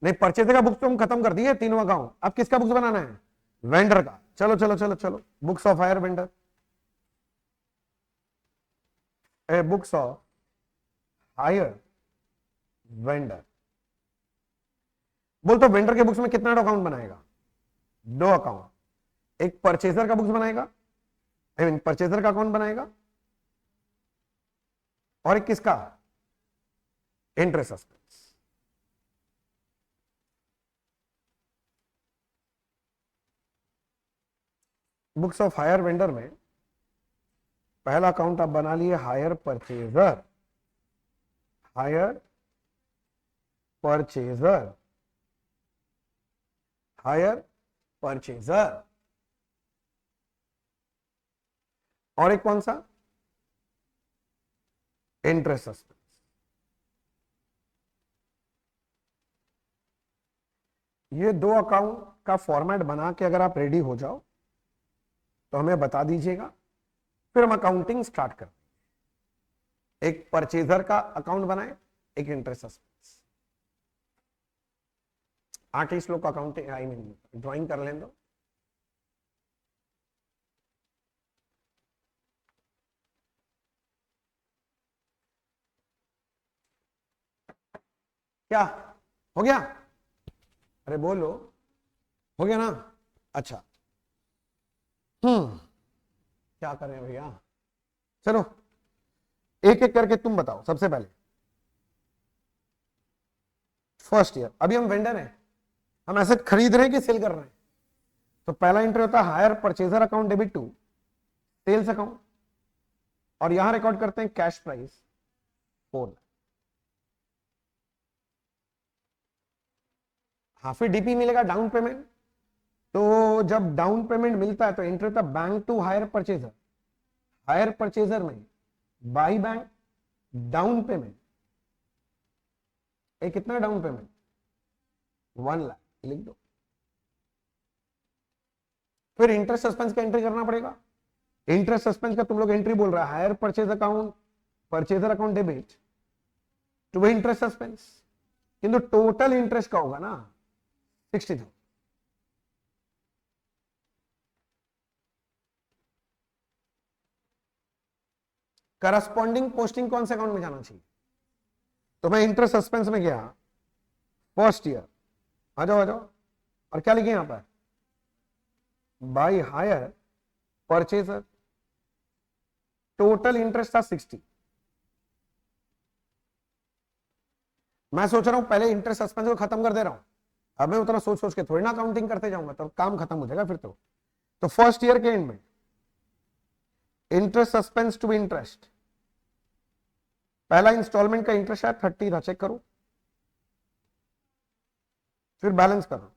नहीं, परचेजर का बुक्स तो हम खत्म कर दिए तीनों अकाउंट। अब किसका बुक्स बनाना है? वेंडर का। चलो चलो चलो चलो, books of hire vendor, books of hire vendor. बोल तो वेंडर के बुक्स में कितना अकाउंट बनाएगा? 2 अकाउंट। एक परचेजर का बुक्स बनाएगा, आई मीन परचेजर का अकाउंट बनाएगा, और एक किसका? Interest suspense. Books of hire vendor में पहला अकाउंट आप बना लिए hire purchaser, hire purchaser, hire purchaser. और एक कौन सा, इंटरेस्ट सस्पेंस। ये दो अकाउंट का फॉर्मेट बना के अगर आप रेडी हो जाओ तो हमें बता दीजिएगा, फिर हम अकाउंटिंग स्टार्ट कर। एक परचेजर का अकाउंट बनाए, एक इंटरेस्ट सस्पेंस। आर्टिस्ट लोग का अकाउंटिंग आई मीन ड्राइंग कर लें दो। क्या हो गया? अरे बोलो, हो गया ना? अच्छा, क्या करें भैया, चलो एक एक करके तुम बताओ। सबसे पहले फर्स्ट ईयर, अभी हम वेंडर हैं, हम एसेट खरीद रहे हैं कि सेल कर रहे हैं। तो पहला एंट्री होता है hire purchaser account debit to sales account, और यहां रिकॉर्ड करते हैं कैश प्राइस 4 लाख। हाँ, फिर डीपी मिलेगा डाउन पेमेंट। तो जब डाउन पेमेंट मिलता है तो एंट्री होता है bank to hire purchaser. Hire purchaser में बाई बैंक डाउन पेमेंट, एक कितना डाउन पेमेंट 1 लाख लिख दो। फिर इंटरेस्ट सस्पेंस का एंट्री करना पड़ेगा। इंटरेस्ट सस्पेंस का तुम लोग एंट्री बोल रहा है hire purchase account, purchaser account debit to interest suspense, किंतु टोटल इंटरेस्ट का होगा ना 60,000। करस्पॉन्डिंग पोस्टिंग कौन से अकाउंट में जाना चाहिए? तो मैं इंटरेस्ट सस्पेंस में गया, फर्स्ट ईयर, आ जाओ आ जाओ, और क्या लिखे यहां पर, by hire purchaser, total interest था 60। मैं सोच रहा हूं पहले इंटरेस्ट सस्पेंस को खत्म कर दे रहा हूं। अब मैं उतना सोच सोच के थोड़ी ना काउंटिंग करते जाऊंगा, तो काम खत्म हो जाएगा फिर तो फर्स्ट ईयर के एंड में इंटरेस्ट सस्पेंस टू इंटरेस्ट, पहला इंस्टॉलमेंट का इंटरेस्ट है 30 था, चेक करो, फिर बैलेंस करो।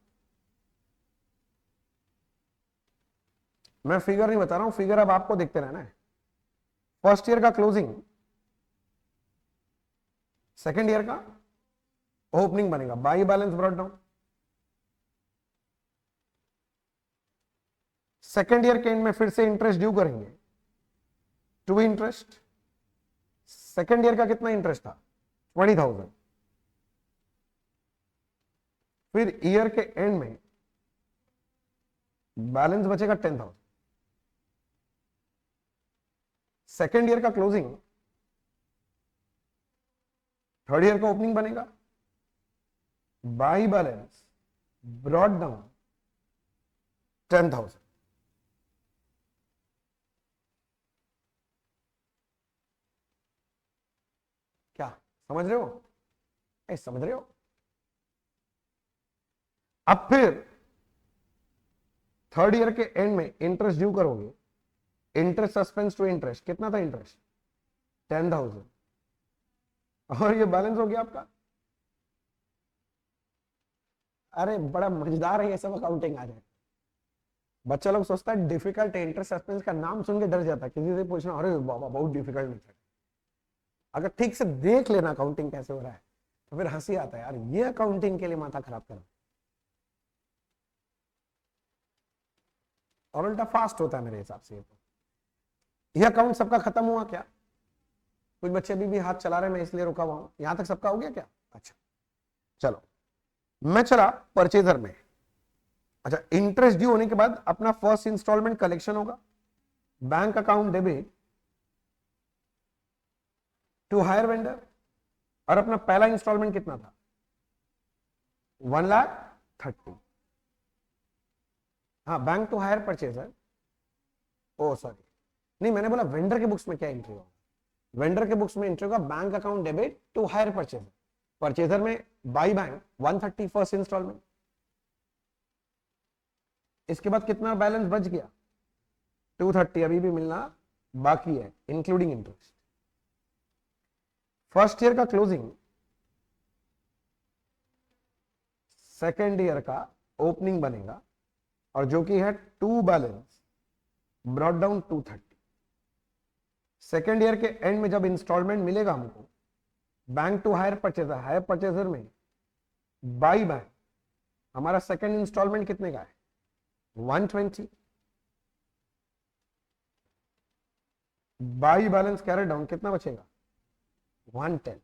मैं फिगर नहीं बता रहा हूं, फिगर अब आपको देखते रहना है। फर्स्ट ईयर का क्लोजिंग, सेकेंड ईयर का ओपनिंग बनेगा, by balance brought down. Second year के एंड में फिर से इंटरेस्ट ड्यू करेंगे टू इंटरेस्ट। सेकेंड ईयर का कितना इंटरेस्ट था 20,000। फिर ईयर के एंड में बैलेंस बचेगा 10,000। सेकेंड ईयर का क्लोजिंग, थर्ड ईयर का ओपनिंग बनेगा, बाई बैलेंस ब्रॉट डाउन 10,000। क्या समझ रहे हो? समझ रहे हो? अब फिर थर्ड ईयर के एंड में इंटरेस्ट ड्यू करोगे, इंटरेस्ट सस्पेंस टू इंटरेस्ट, कितना था इंटरेस्ट 10,000, और ये बैलेंस हो गया आपका। अरे बड़ा मजेदार है ये सब अकाउंटिंग आ जाए। बच्चा लोग सोचता है डिफिकल्ट है, इंटरेस्ट सस्पेंस का नाम सुन के डर जाता है, किसी से पूछना अरे बाबा बहुत डिफिकल्ट मेथड। अगर ठीक से देख लेना अकाउंटिंग कैसे हो रहा है तो फिर हंसी आता है, यार ये अकाउंटिंग के लिए माथा खराब करो। और उल्टा फास्ट होता है मेरे हिसाब से। ये अकाउंट सबका खत्म हुआ क्या? कुछ बच्चे अभी भी हाथ चला रहे हैं, मैं इसलिए रुका हुआ हूं। यहां तक सबका हो गया क्या? अच्छा चलो, मैं चला परचेजर में। अच्छा, इंटरेस्ट ड्यू होने के बाद अपना फर्स्ट इंस्टॉलमेंट कलेक्शन होगा, bank account debit to hire vendor, और अपना पहला इंस्टॉलमेंट कितना था 1,30,000। हाँ, bank to hire purchaser, oh sorry नहीं, मैंने बोला वेंडर के बुक्स में क्या एंट्री होगा। वेंडर के बुक्स में एंट्री होगा bank account debit to hire purchaser, purchaser में बाई बैंक 130 फर्स्ट इंस्टॉलमेंट। इसके बाद कितना बैलेंस बच गया 230, अभी भी मिलना बाकी है इंक्लूडिंग इंटरेस्ट। फर्स्ट ईयर का क्लोजिंग, सेकेंड ईयर का ओपनिंग बनेगा, और जो कि है to balance brought down 230। Second year के एंड में जब इंस्टॉलमेंट मिलेगा हमको बैंक टू हायर परचेजर में बाई बैंक हमारा सेकेंड इंस्टॉलमेंट कितने का है 120। बाई बैलेंस कैरी डाउन कितना बचेगा 110।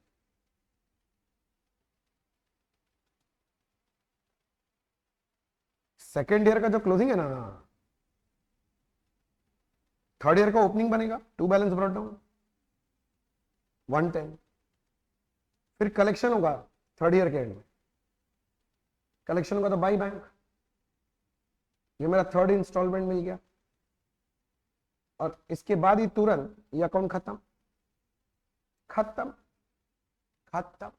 सेकेंड ईयर का जो क्लोजिंग है ना, थर्ड ईयर का ओपनिंग बनेगा टू बैलेंस ब्रॉट डाउन 110। फिर कलेक्शन होगा थर्ड ईयर के एंड में, कलेक्शन होगा तो बाई बैंक, ये मेरा थर्ड इंस्टॉलमेंट मिल गया और इसके बाद ही तुरंत ये अकाउंट खत्म खत्म खत्म।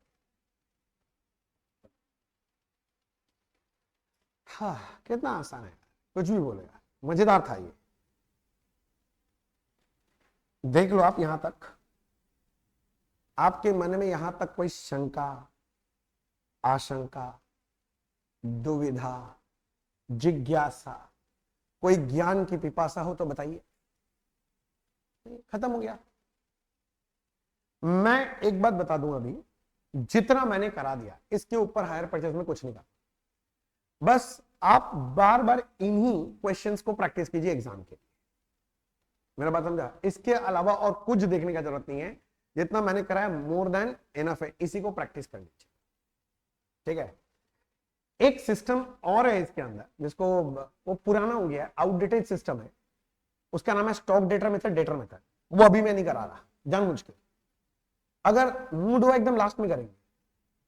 हाँ कितना आसान है, कुछ भी बोलेगा, मजेदार था ये। देख लो आप यहां तक, आपके मन में यहां तक कोई शंका, आशंका, दुविधा, जिज्ञासा, कोई ज्ञान की पिपासा हो तो बताइए। खत्म हो गया। मैं एक बात बता दूं, अभी जितना मैंने करा दिया इसके ऊपर हायर परचेज में कुछ नहीं करा, बस आप बार बार इन्हीं क्वेश्चंस को प्रैक्टिस कीजिए एग्जाम के लिए। मेरा बात समझा? इसके अलावा और कुछ देखने का जरूरत नहीं है, जितना मैंने कराया मोर देन इनफ है, इसी को प्रैक्टिस कर लीजिए। ठीक है। एक सिस्टम और है इसके अंदर जिसको वो पुराना हो गया, आउटडेटेड सिस्टम है, उसका नाम है stock debtor method, debtor method. वो अभी मैं नहीं करा रहा जानबूझ के, अगर मूड हुआ एकदम लास्ट में करेंगे।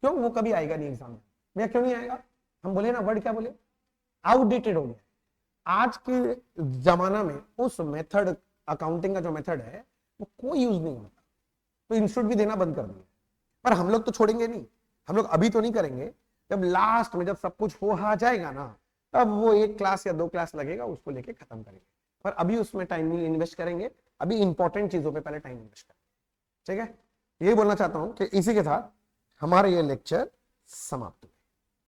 क्यों? वो कभी आएगा नहीं एग्जाम में। भैया क्यों नहीं आएगा? हम बोले ना, वर्ड क्या बोले, आउटडेटेड हो गया। आज के जमाना में उस मेथड, अकाउंटिंग का जो मेथड है वो कोई यूज नहीं होता, तो इंस्टीट्यूट भी देना बंद कर दिया। पर हम लोग तो छोड़ेंगे नहीं, हम लोग अभी तो नहीं करेंगे, जब लास्ट में जब सब कुछ हो आ जाएगा ना, तब वो एक क्लास या दो क्लास लगेगा, उसको लेके खत्म करेंगे। पर अभी उसमें टाइम नहीं इन्वेस्ट करेंगे, अभी इंपॉर्टेंट चीजों पे पहले टाइम इन्वेस्ट करेंगे। ठीक है, ये बोलना चाहता हूं कि इसी के साथ हमारा ये लेक्चर समाप्त।